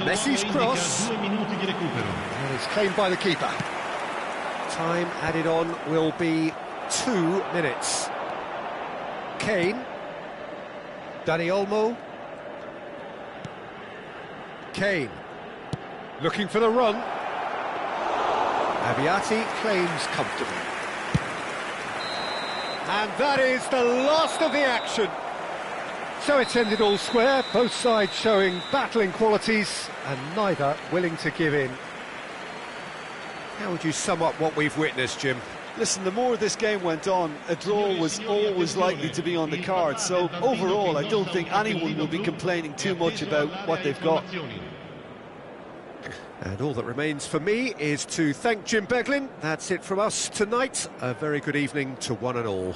Messi's cross. And it's claimed by the keeper. Time added on will be 2 minutes. Kane. Dani Olmo. Kane. Looking for the run. Abiati claims comfortably. And that is the last of the action. So it's ended all square, both sides showing battling qualities and neither willing to give in. How would you sum up what we've witnessed, Jim? Listen, the more this game went on, a draw was always likely to be on the card. So overall, I don't think anyone will be complaining too much about what they've got. And all that remains for me is to thank Jim Beglin. That's it from us tonight. A very good evening to one and all.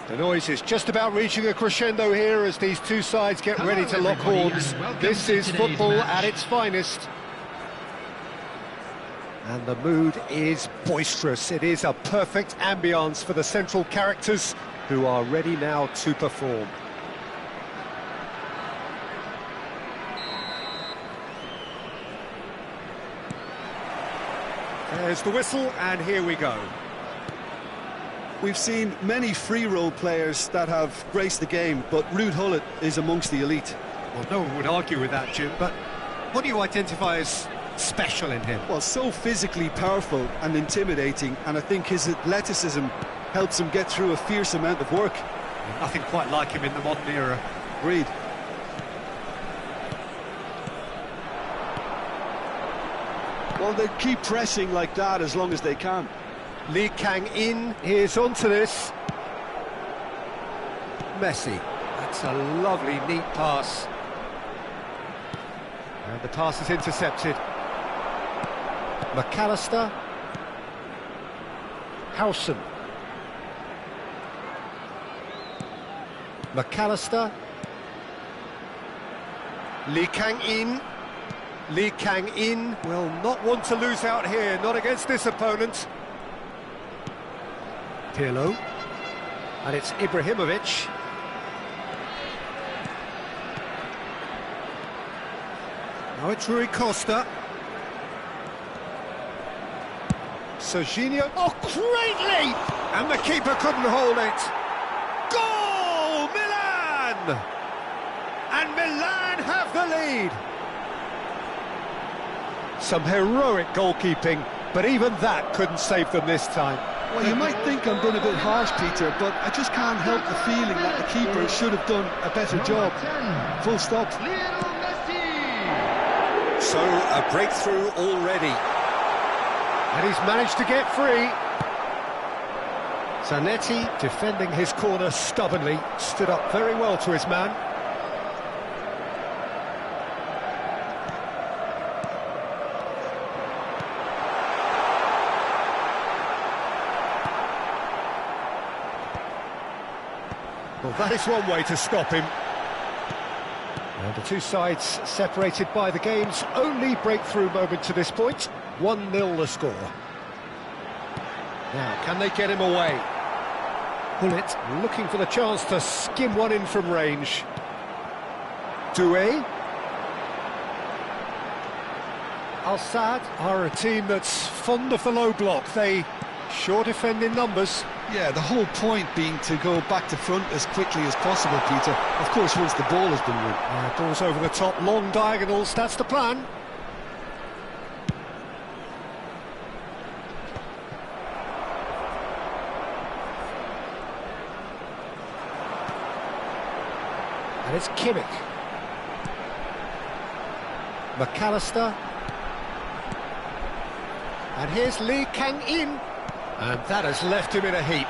The noise is just about reaching a crescendo here as these two sides get ready to lock horns. This is football at its finest. And the mood is boisterous. It is a perfect ambience for the central characters who are ready now to perform. There's the whistle, and here we go. We've seen many free role players that have graced the game, but Ruud Gullit is amongst the elite. Well, no one would argue with that, Jim, but what do you identify as special in him? Well, so physically powerful and intimidating, and I think his athleticism helps him get through a fierce amount of work. Nothing quite like him in the modern era. Agreed. Well, they keep pressing like that as long as they can. Lee Kang-in is onto this. Messi. That's a lovely, neat pass. And the pass is intercepted. McAllister. Howson. McAllister. Lee Kang-in. Lee Kang-in will not want to lose out here, not against this opponent. Pirlo, and it's Ibrahimovic. Now it's Rui Costa. Serginho, oh, great leap! And the keeper couldn't hold it. Goal, Milan! And Milan have the lead. Some heroic goalkeeping, but even that couldn't save them this time. Well, you might think I'm being a bit harsh, Peter, but I just can't help the feeling that the keeper should have done a better job. Full stop. So, a breakthrough already. And he's managed to get free. Zanetti, defending his corner stubbornly, stood up very well to his man. Well, that is one way to stop him. And the two sides separated by the game's only breakthrough moment to this point. 1-0 the score. Now, can they get him away? Gullit looking for the chance to skim one in from range. Doué. Al-Sadd are a team that's fond of the low block. They sure defend in numbers. Yeah, the whole point being to go back to front as quickly as possible, Peter. Of course, once the ball has been won. Balls over the top, long diagonals, that's the plan. And it's Kimmich. McAllister. And here's Lee Kang-in. And that has left him in a heap.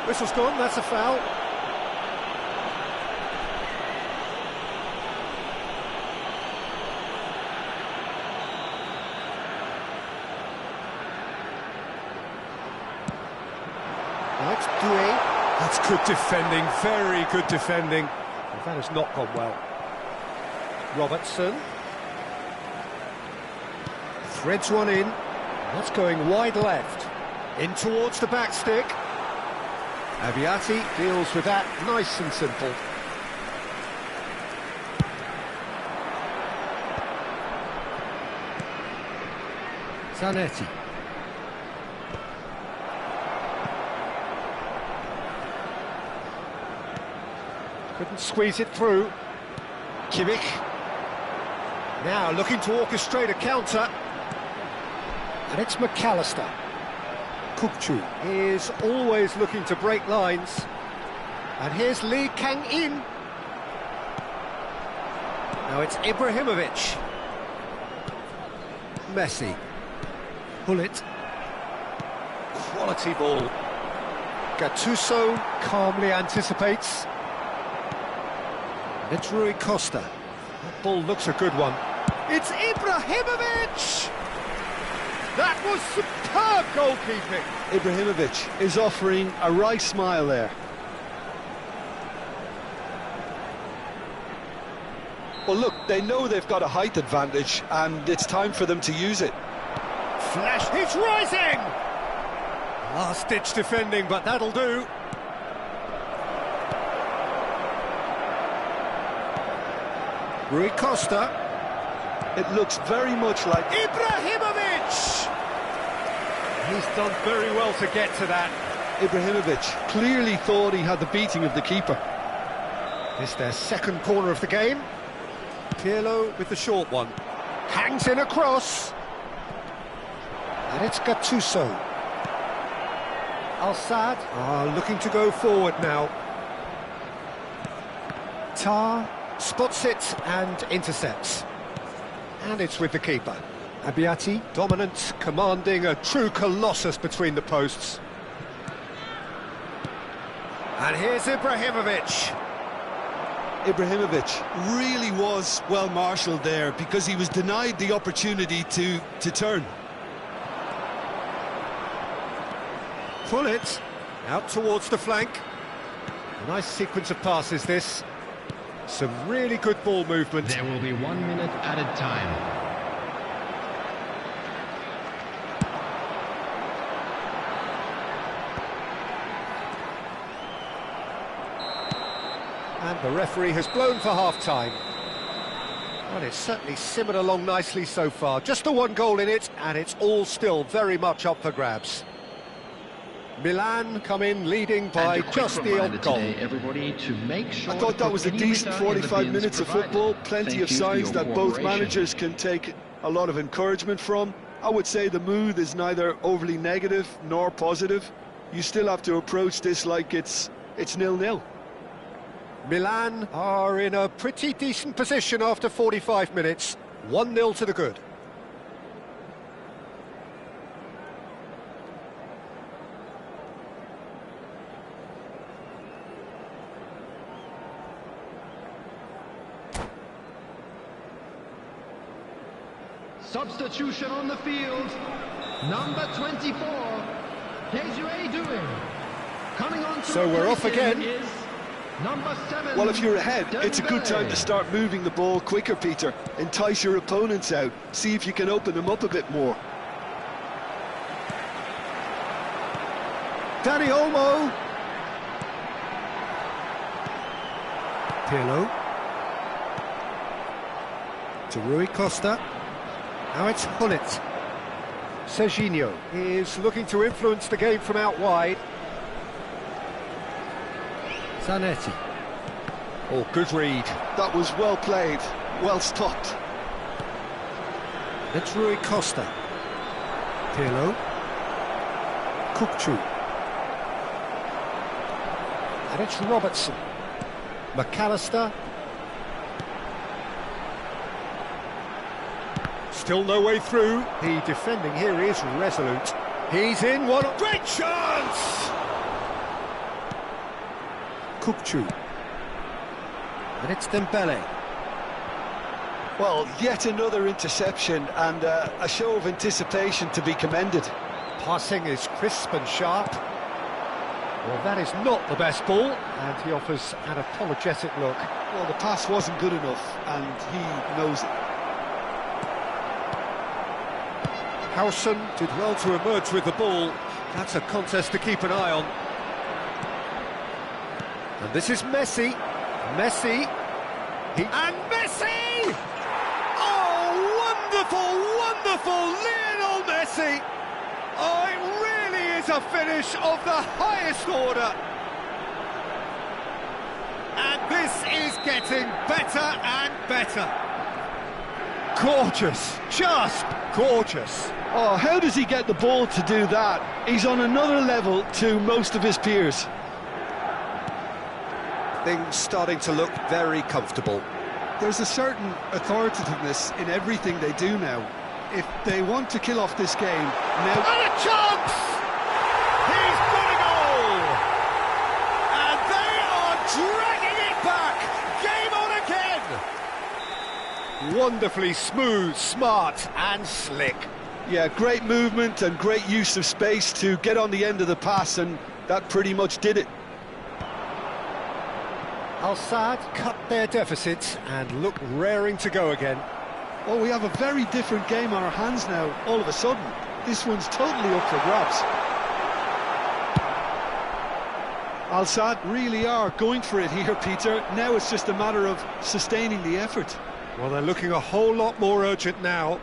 Whistle's gone, that's a foul. That's Doué. That's good defending, very good defending. And that has not gone well. Robertson. Threads one in. That's going wide left. In towards the back stick. Aviati deals with that nice and simple. Zanetti. Couldn't squeeze it through. Kimmich. Now looking to orchestrate a counter. And it's McAllister. Kukçu is always looking to break lines. And here's Lee Kang-in. Now it's Ibrahimovic. Messi. Gullit. Quality ball. Gattuso calmly anticipates. And it's Rui Costa. That ball looks a good one. It's Ibrahimovic! That was superb goalkeeping. Ibrahimovic is offering a right smile there. Well, look, they know they've got a height advantage, and it's time for them to use it. Flash, it's rising! Last-ditch defending, but that'll do. Rui Costa. It looks very much like... Ibrahimovic! He's done very well to get to that. Ibrahimovic clearly thought he had the beating of the keeper. It's their second corner of the game. Pirlo with the short one. Hangs in a cross. And it's Gattuso. Al-Sad are looking to go forward now. Tar spots it and intercepts. And it's with the keeper. Abbiati, dominant, commanding, a true colossus between the posts. And here's Ibrahimovic. Ibrahimovic really was well marshalled there because he was denied the opportunity to turn. Pull it out towards the flank. A nice sequence of passes, this. Some really good ball movement. There will be 1 minute added time. And the referee has blown for half-time. Well, it's certainly simmered along nicely so far. Just the one goal in it, and it's all still very much up for grabs. Milan come in leading by just the odd goal. Everybody, to make sure I thought that was a decent 45 minutes of football. Plenty of signs that both managers can take a lot of encouragement from. I would say the mood is neither overly negative nor positive. You still have to approach this like it's 0-0. Milan are in a pretty decent position after 45 minutes. 1-0 to the good. Substitution on the field. Number 24. Desiree doing. Coming on. So we're off again. Number 7. Well, if you're ahead, it's a good time to start moving the ball quicker, Peter. Entice your opponents out. See if you can open them up a bit more. Dani Olmo. Pirlo. To Rui Costa. Now it's Hullet. Serginho is looking to influence the game from out wide. Zanetti. Oh, good read. That was well played, well stopped. It's Rui Costa. Pirlo. Kukçu. And it's Robertson. McAllister. Still no way through. The defending here is resolute. He's in one. Great chance! Kukçu. And it's Dembele. Well, yet another interception and a show of anticipation to be commended. Passing is crisp and sharp. Well, that is not the best ball, and he offers an apologetic look. Well, the pass wasn't good enough, and he knows it. Howson did well to emerge with the ball. That's a contest to keep an eye on. And this is Messi. Messi. And Messi! Oh, wonderful, wonderful Lionel Messi! Oh, it really is a finish of the highest order. And this is getting better and better. Gorgeous, just gorgeous. Oh, how does he get the ball to do that? He's on another level to most of his peers. Things starting to look very comfortable. There's a certain authoritativeness in everything they do now. If they want to kill off this game, now... And a chance! He's got a goal! And they are dragging it back! Game on again! Wonderfully smooth, smart and slick. Yeah, great movement and great use of space to get on the end of the pass, and that pretty much did it. Al-Sadd cut their deficit and look raring to go again. Oh, we have a very different game on our hands now, all of a sudden. This one's totally up for grabs. Al-Sadd really are going for it here, Peter. Now it's just a matter of sustaining the effort. Well, they're looking a whole lot more urgent now.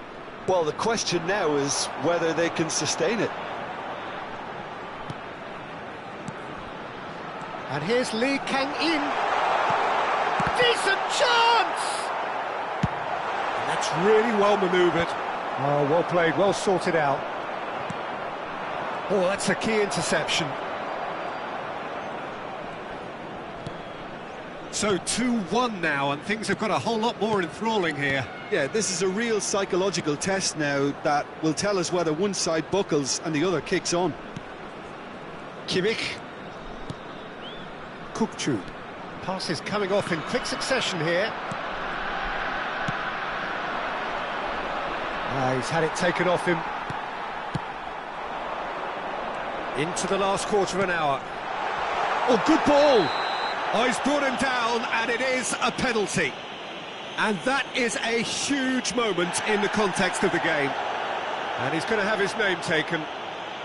Well, the question now is whether they can sustain it. And here's Lee Kang-in. Decent chance! And that's really well manoeuvred. Oh, well played, well sorted out. Oh, that's a key interception. So 2-1 now, and things have got a whole lot more enthralling here. Yeah, this is a real psychological test now that will tell us whether one side buckles and the other kicks on. Kimmich. Kukçu. Passes coming off in quick succession here. He's had it taken off him. Into the last quarter of an hour. Oh, good ball! Oh, he's brought him down, and it is a penalty. And that is a huge moment in the context of the game. And he's going to have his name taken.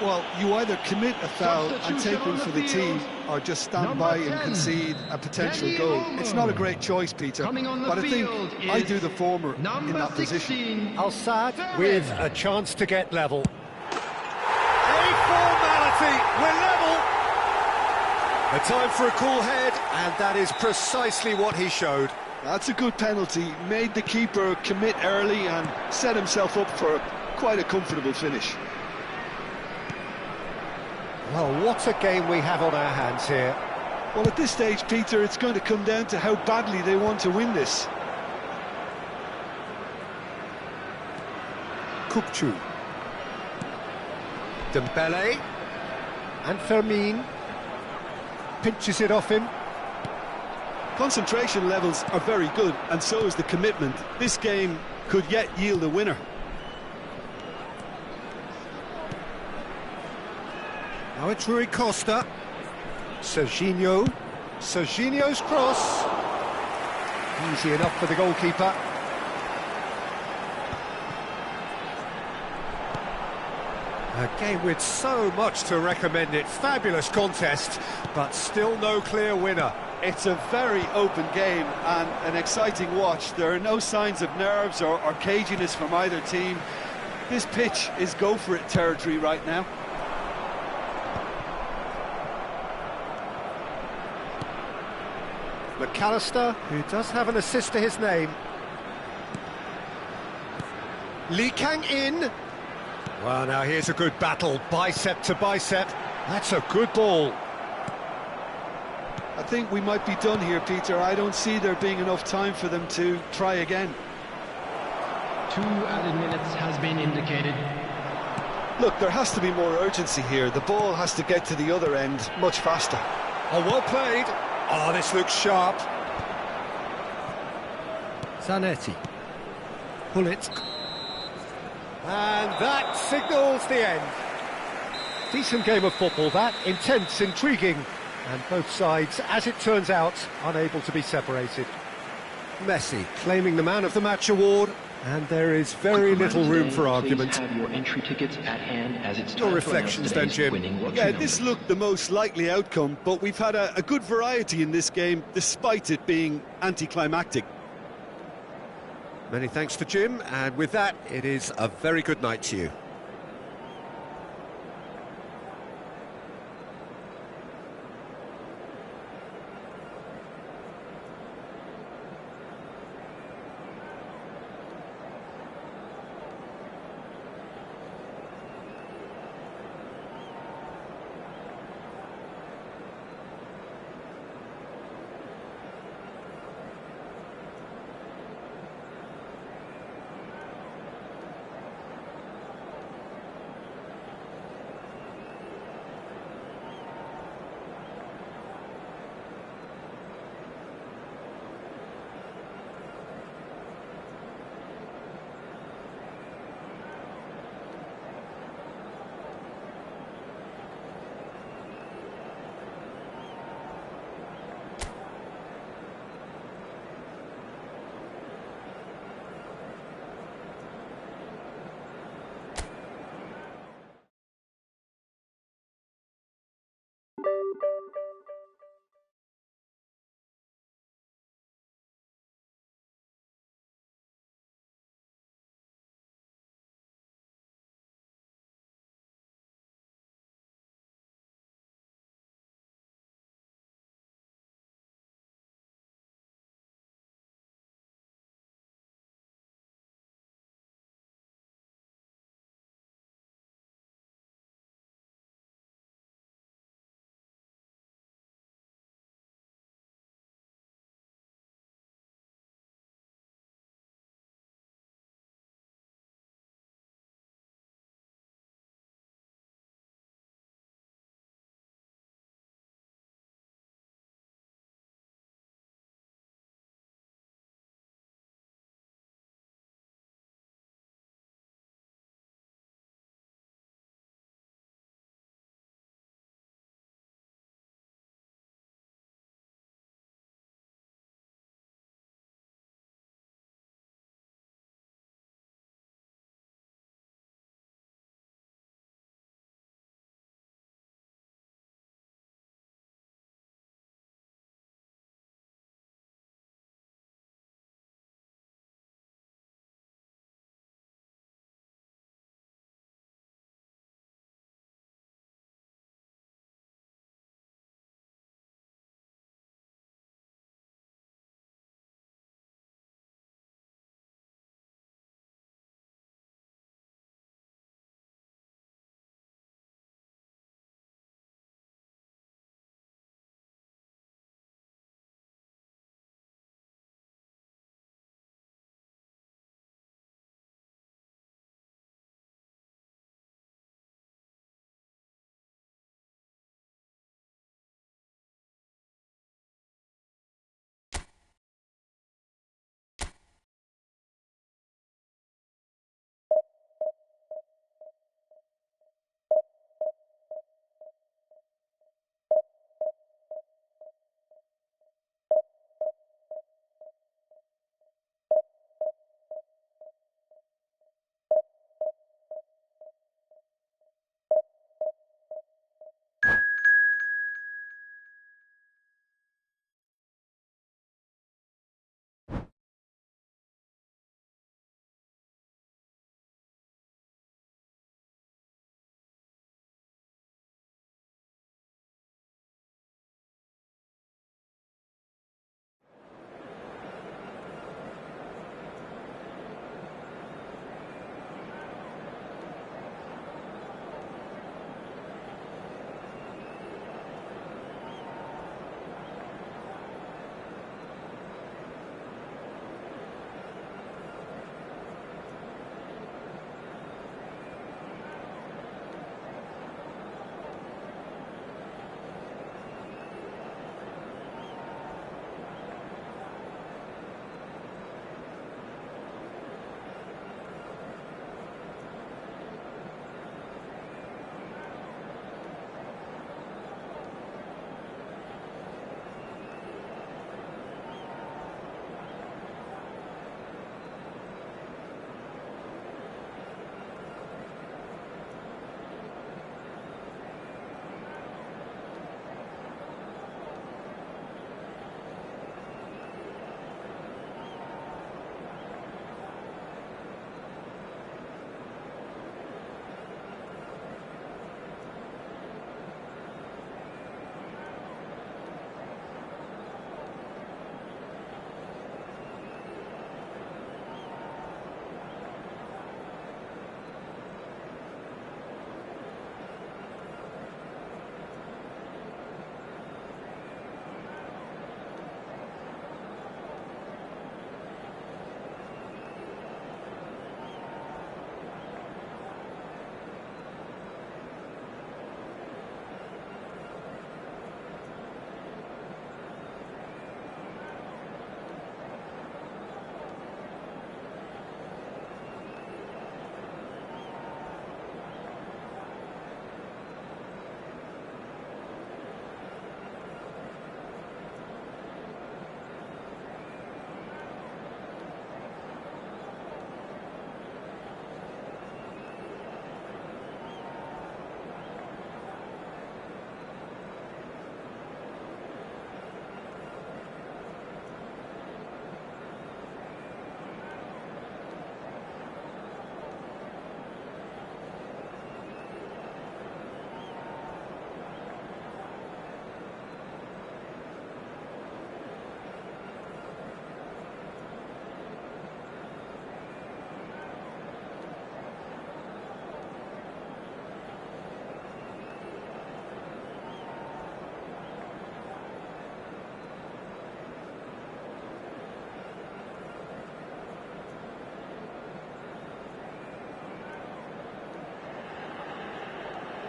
Well, you either commit a foul and take one for the team, or just stand by and concede a potential goal. It's not a great choice, Peter, but I think I do the former in that position. Al-Sadd with a chance to get level. A formality, we're level. A time for a cool head, and that is precisely what he showed. That's a good penalty, made the keeper commit early and set himself up for quite a comfortable finish. Well, what a game we have on our hands here. Well, at this stage, Peter, it's going to come down to how badly they want to win this. Kukçu. Dembele. And Fermin. Pinches it off him. Concentration levels are very good, and so is the commitment. This game could yet yield a winner. Now it's Rui Costa. Serginho. Serginho's cross. Easy enough for the goalkeeper. A game with so much to recommend it. Fabulous contest, but still no clear winner. It's a very open game and an exciting watch. There are no signs of nerves or caginess from either team. This pitch is go-for-it territory right now. McAllister, who does have an assist to his name. Lee Kang-in. Well, now here's a good battle, bicep to bicep. That's a good ball. I think we might be done here, Peter. I don't see there being enough time for them to try again. 2 added minutes has been indicated. Look, there has to be more urgency here. The ball has to get to the other end much faster. Oh, well played. Oh, this looks sharp. Zanetti. Pullet. And that signals the end. Decent game of football, that. Intense, intriguing. And both sides, as it turns out, unable to be separated. Messi claiming the Man of the Match award. And there is very little room for argument. Have your entry tickets at hand as it's Your reflections then, Jim. Yeah, this looked the most likely outcome, but we've had a good variety in this game, despite it being anticlimactic. Many thanks to Jim, and with that, it is a very good night to you.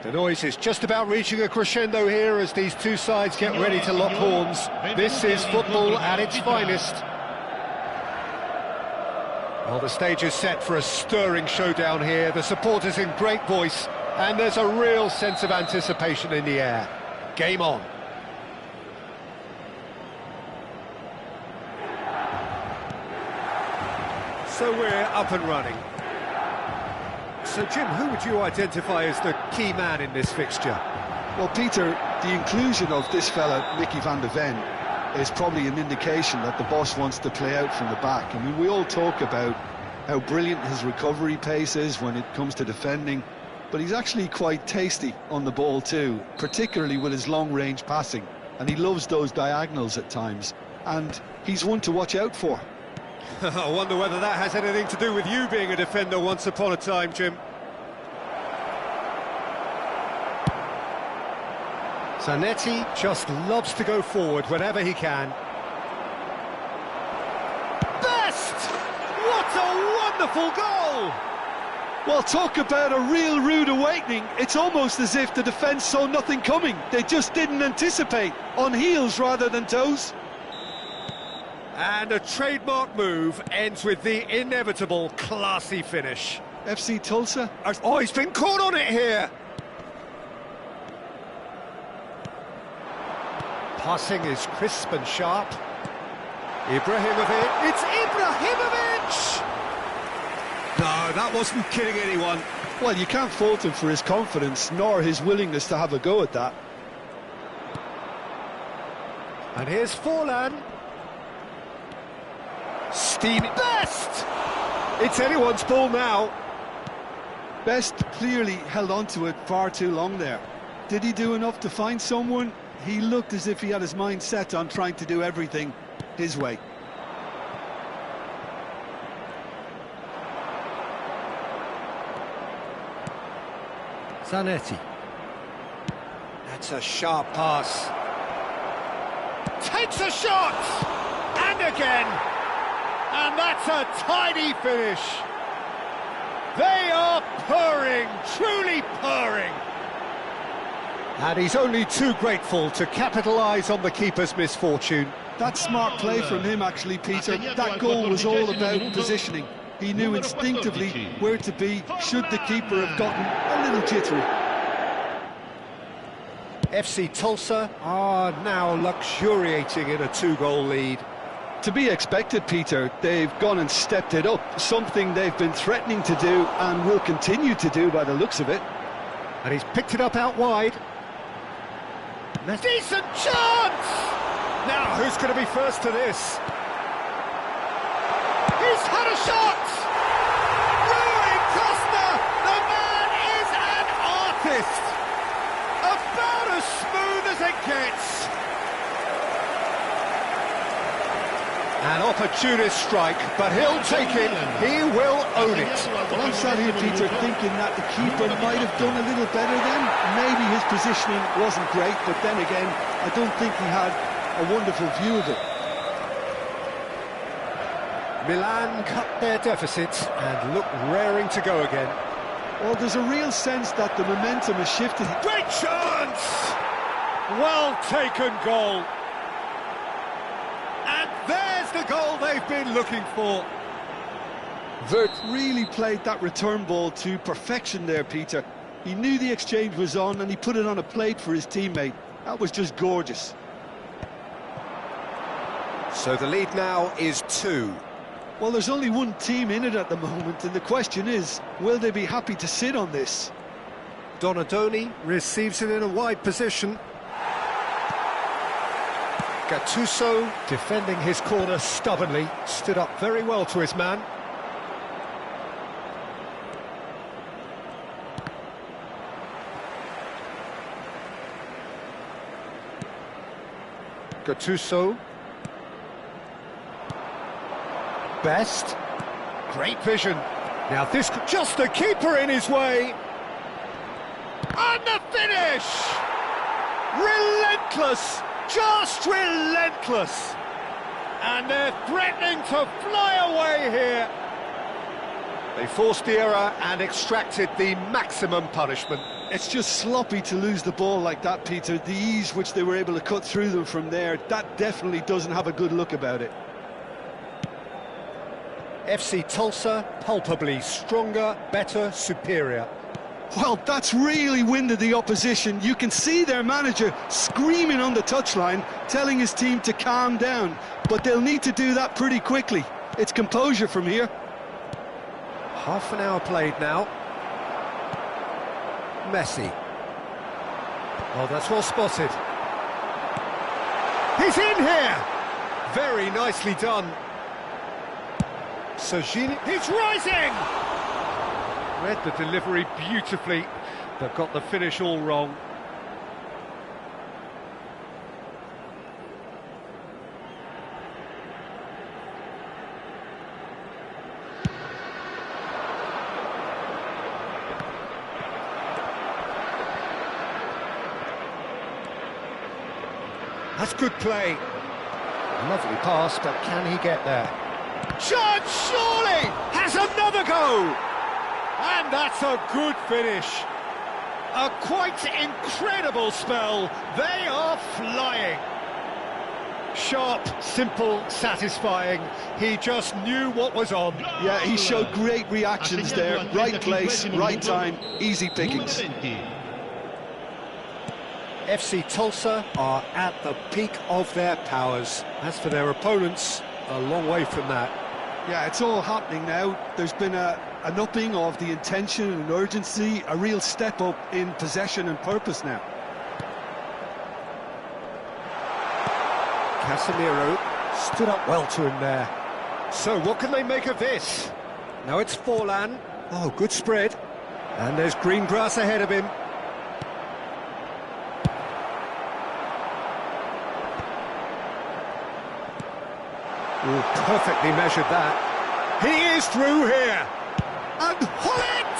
The noise is just about reaching a crescendo here as these two sides get ready to lock horns. This is football at its finest. Well, the stage is set for a stirring showdown here. The supporters in great voice, and there's a real sense of anticipation in the air. Game on. So we're up and running. So, Jim, who would you identify as the key man in this fixture? Well, Peter, the inclusion of this fella, Mickey van de Ven, is probably an indication that the boss wants to play out from the back. I mean, we all talk about how brilliant his recovery pace is when it comes to defending, but he's actually quite tasty on the ball too, particularly with his long-range passing, and he loves those diagonals at times, and he's one to watch out for. I wonder whether that has anything to do with you being a defender once upon a time, Jim. Zanetti just loves to go forward whenever he can. Best! What a wonderful goal! Well, talk about a real rude awakening. It's almost as if the defence saw nothing coming. They just didn't anticipate, on heels rather than toes. And a trademark move ends with the inevitable classy finish. FC Tulsa? Oh, he's been caught on it here! Passing is crisp and sharp. Ibrahimovic, it's Ibrahimovic! No, that wasn't kidding anyone. Well, you can't fault him for his confidence, nor his willingness to have a go at that. And here's Forlan. Steamy Best! It's anyone's ball now. Best clearly held on to it far too long there. Did he do enough to find someone? He looked as if he had his mind set on trying to do everything his way. Zanetti. That's a sharp pass. Takes a shot! And again! And that's a tidy finish. They are purring, truly purring. And he's only too grateful to capitalise on the keeper's misfortune. That's smart play from him, actually, Peter. That goal was all about positioning. He knew instinctively where to be should the keeper have gotten a little jittery. FC Tulsa are now luxuriating in a 2-goal lead. To be expected, Peter. They've gone and stepped it up, something they've been threatening to do and will continue to do by the looks of it. And he's picked it up out wide. Decent chance! Now, who's going to be first to this? He's had a shot! Rui Costa! The man is an artist! About as smooth as it gets! An opportunist strike, but he'll take it. He will own it. Well, I'm sat here, Peter, thinking that the keeper might have done a little better then. Maybe his positioning wasn't great, but then again, I don't think he had a wonderful view of it. Milan cut their deficit and look raring to go again. Well, there's a real sense that the momentum has shifted. Great chance! Well taken goal. And there's the goal they've been looking for. Vert really played that return ball to perfection there, Peter. He knew the exchange was on and he put it on a plate for his teammate. That was just gorgeous. So the lead now is 2. Well, there's only one team in it at the moment, and the question is, will they be happy to sit on this? Donadoni receives it in a wide position. Gattuso, defending his corner stubbornly, stood up very well to his man. Gattuso. Best. Great vision. Now this, just the keeper in his way. And the finish! Relentless! Just relentless! And they're threatening to fly away here. They forced the error and extracted the maximum punishment. It's just sloppy to lose the ball like that, Peter. The ease which they were able to cut through them from there, that definitely doesn't have a good look about it. FC Tulsa, palpably stronger, better, superior. Well, that's really winded the opposition. You can see their manager screaming on the touchline, telling his team to calm down. But they'll need to do that pretty quickly. It's composure from here. Half an hour played now. Messi. Oh, that's well spotted. He's in here! Very nicely done. Sojini, he's rising! Read the delivery beautifully, but got the finish all wrong. That's good play. Lovely pass, but can he get there? Chance, surely! Has another go! And that's a good finish. A quite incredible spell. They are flying. Sharp, simple, satisfying. He just knew what was on. Yeah, he showed great reactions there. Right place, right time, easy pickings. FC Tulsa are at the peak of their powers. As for their opponents, a long way from that. Yeah, it's all happening now. There's been an upping of the intention and urgency, a real step up in possession and purpose now. Casemiro stood up well to him there. So what can they make of this? Now it's Forlan. Oh, good spread. And there's green grass ahead of him. Ooh, perfectly measured that. He is through here. And Hullet!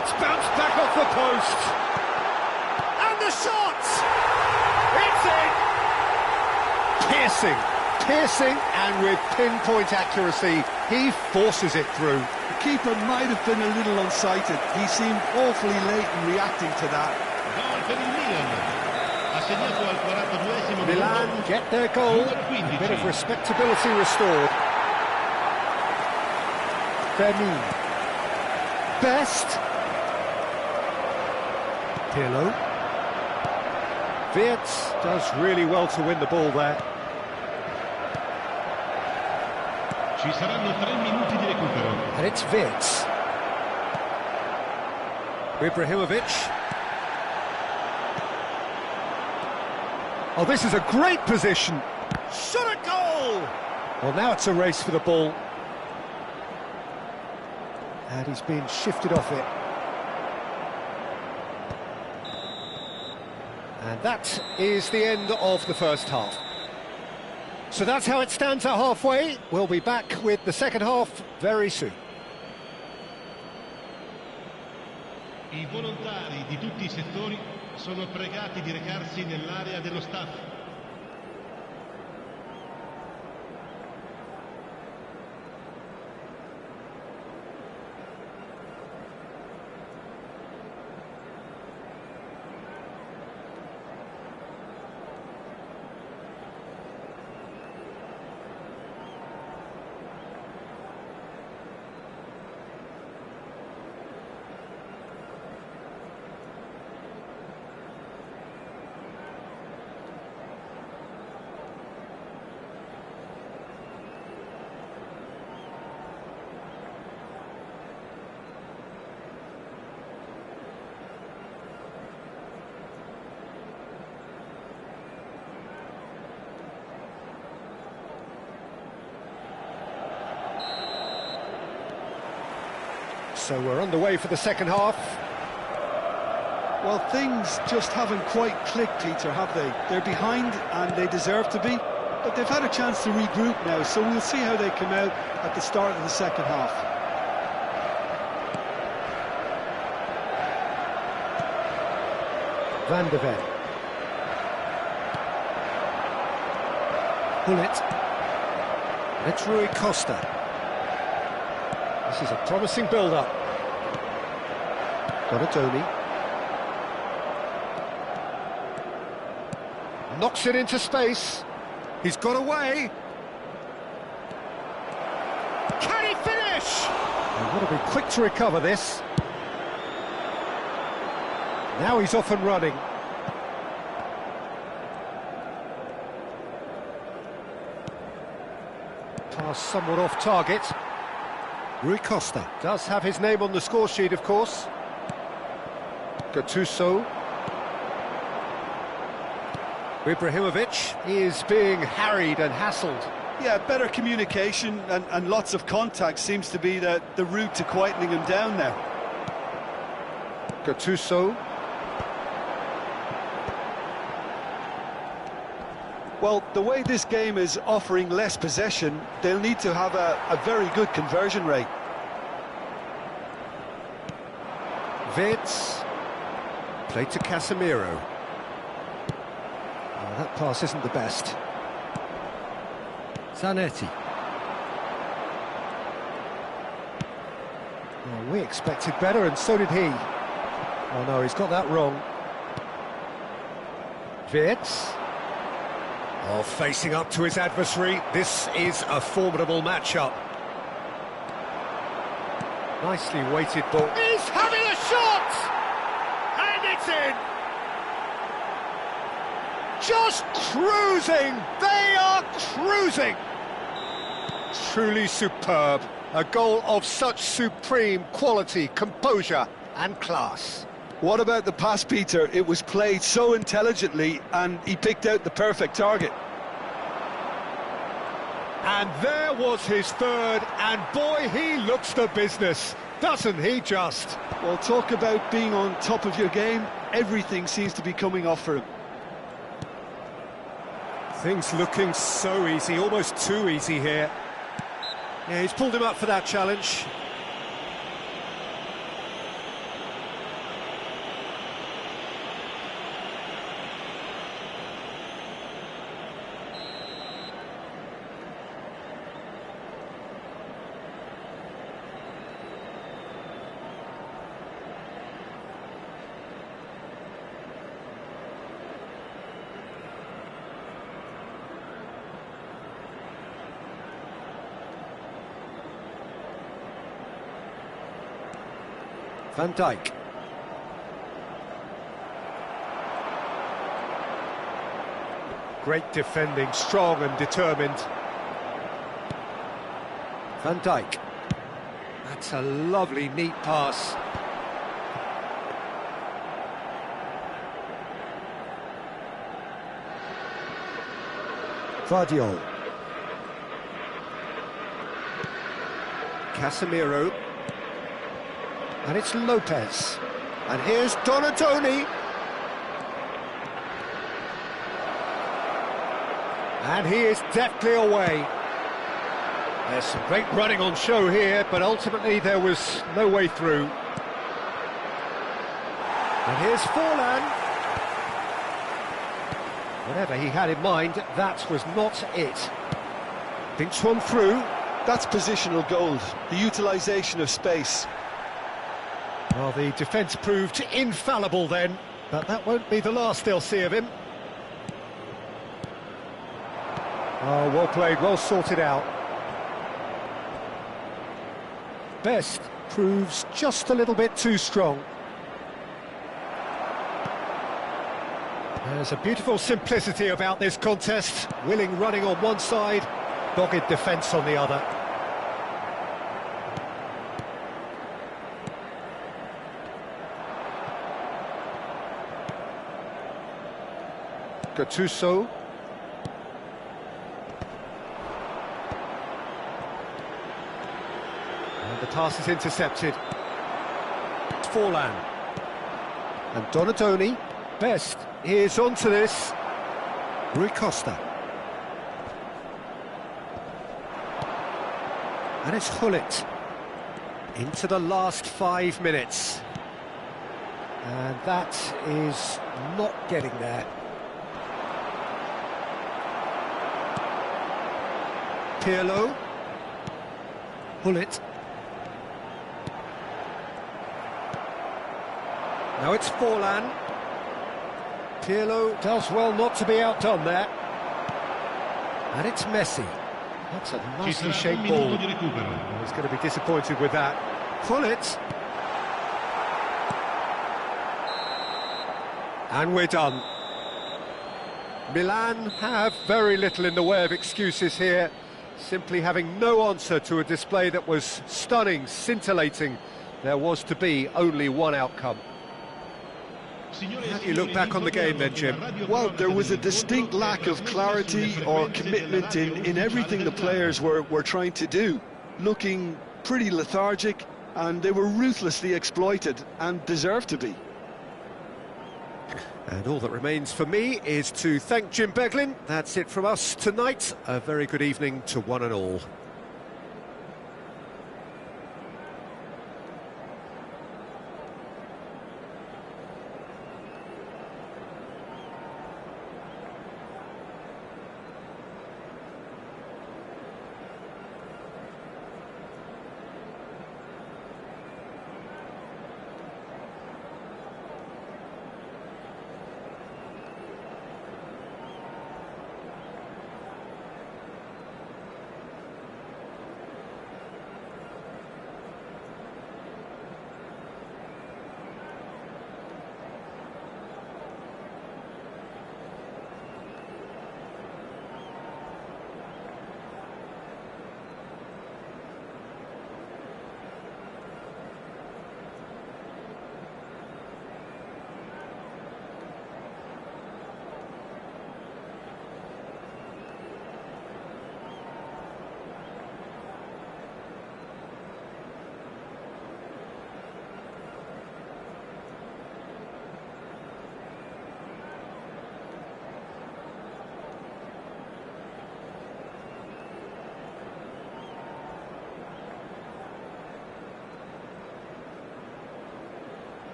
It's bounced back off the post. And the shot! It's in! Piercing, and with pinpoint accuracy, he forces it through. The keeper might have been a little unsighted. He seemed awfully late in reacting to that. Milan get their goal, a bit of respectability restored. Benin. Best. Pirlo. Wirtz does really well to win the ball there. Ci saranno 3 minuti di recupero. And it's Wirtz. Ibrahimovic. Oh, this is a great position. Shot a goal! Well, now it's a race for the ball. And he's been shifted off it. And that is the end of the first half. So that's how it stands at halfway. We'll be back with the second half very soon. I volontari di tutti I settori sono pregati di recarsi nell'area dello staff. So we're underway for the second half. Well, things just haven't quite clicked, Peter, have they? They're behind and they deserve to be, but they've had a chance to regroup now, so we'll see how they come out at the start of the second half. Van de Ven. Hullet. It's Rui Costa. This is a promising build-up. Donatoni. Knocks it into space. He's got away. Can he finish? They want to be quick to recover this. Now he's off and running. Pass somewhat off target. Rui Costa does have his name on the score sheet, of course. Gattuso. Ibrahimovic is being harried and hassled. Yeah, better communication and lots of contact seems to be the route to quietening him down now. Gattuso. Well, the way this game is offering less possession, they'll need to have a very good conversion rate. Vitz. Played to Casemiro. Oh, that pass isn't the best. Zanetti. Well, we expected better, and so did he. Oh no, he's got that wrong. Vitz. Oh, facing up to his adversary. This is a formidable matchup. Nicely weighted ball. He's having a shot! And it's in! Just cruising! They are cruising! Truly superb. A goal of such supreme quality, composure and class. What about the pass, Peter? It was played so intelligently and he picked out the perfect target. And there was his third, and boy, he looks the business, doesn't he just? Well, talk about being on top of your game. Everything seems to be coming off for him. Things looking so easy, almost too easy here. Yeah, he's pulled him up for that challenge. Van Dijk. Great defending, strong and determined. Van Dijk. That's a lovely, neat pass. Vidio. Casemiro. And it's Lopez. And here's Donatoni. And he is deftly away. There's some great running on show here, but ultimately there was no way through. And here's Forlan. Whatever he had in mind, that was not it. Thinks one through. That's positional gold, the utilisation of space. Well, the defence proved infallible then, but that won't be the last they'll see of him. Oh, well played, well sorted out. Best proves just a little bit too strong. There's a beautiful simplicity about this contest. Willing running on one side, dogged defence on the other. Gattuso. And the pass is intercepted. It's Forlan. And Donatoni. Best is onto this. Rui Costa. And it's Hullet. Into the last 5 minutes. And that is not getting there. Pirlo. Hullet. Now it's Forlan. Pirlo does well not to be outdone there. And it's Messi. That's a Ci nicely sarà un shaped minuto ball. di recupero. He's going to be disappointed with that. Pullet. And we're done. Milan have very little in the way of excuses here, simply having no answer to a display that was stunning, scintillating. There was to be only one outcome. How do you look back on the game then, Jim? Well, there was a distinct lack of clarity or commitment in everything the players were trying to do. Looking pretty lethargic, and they were ruthlessly exploited, and deserved to be. And all that remains for me is to thank Jim Beglin. That's it from us tonight. A very good evening to one and all.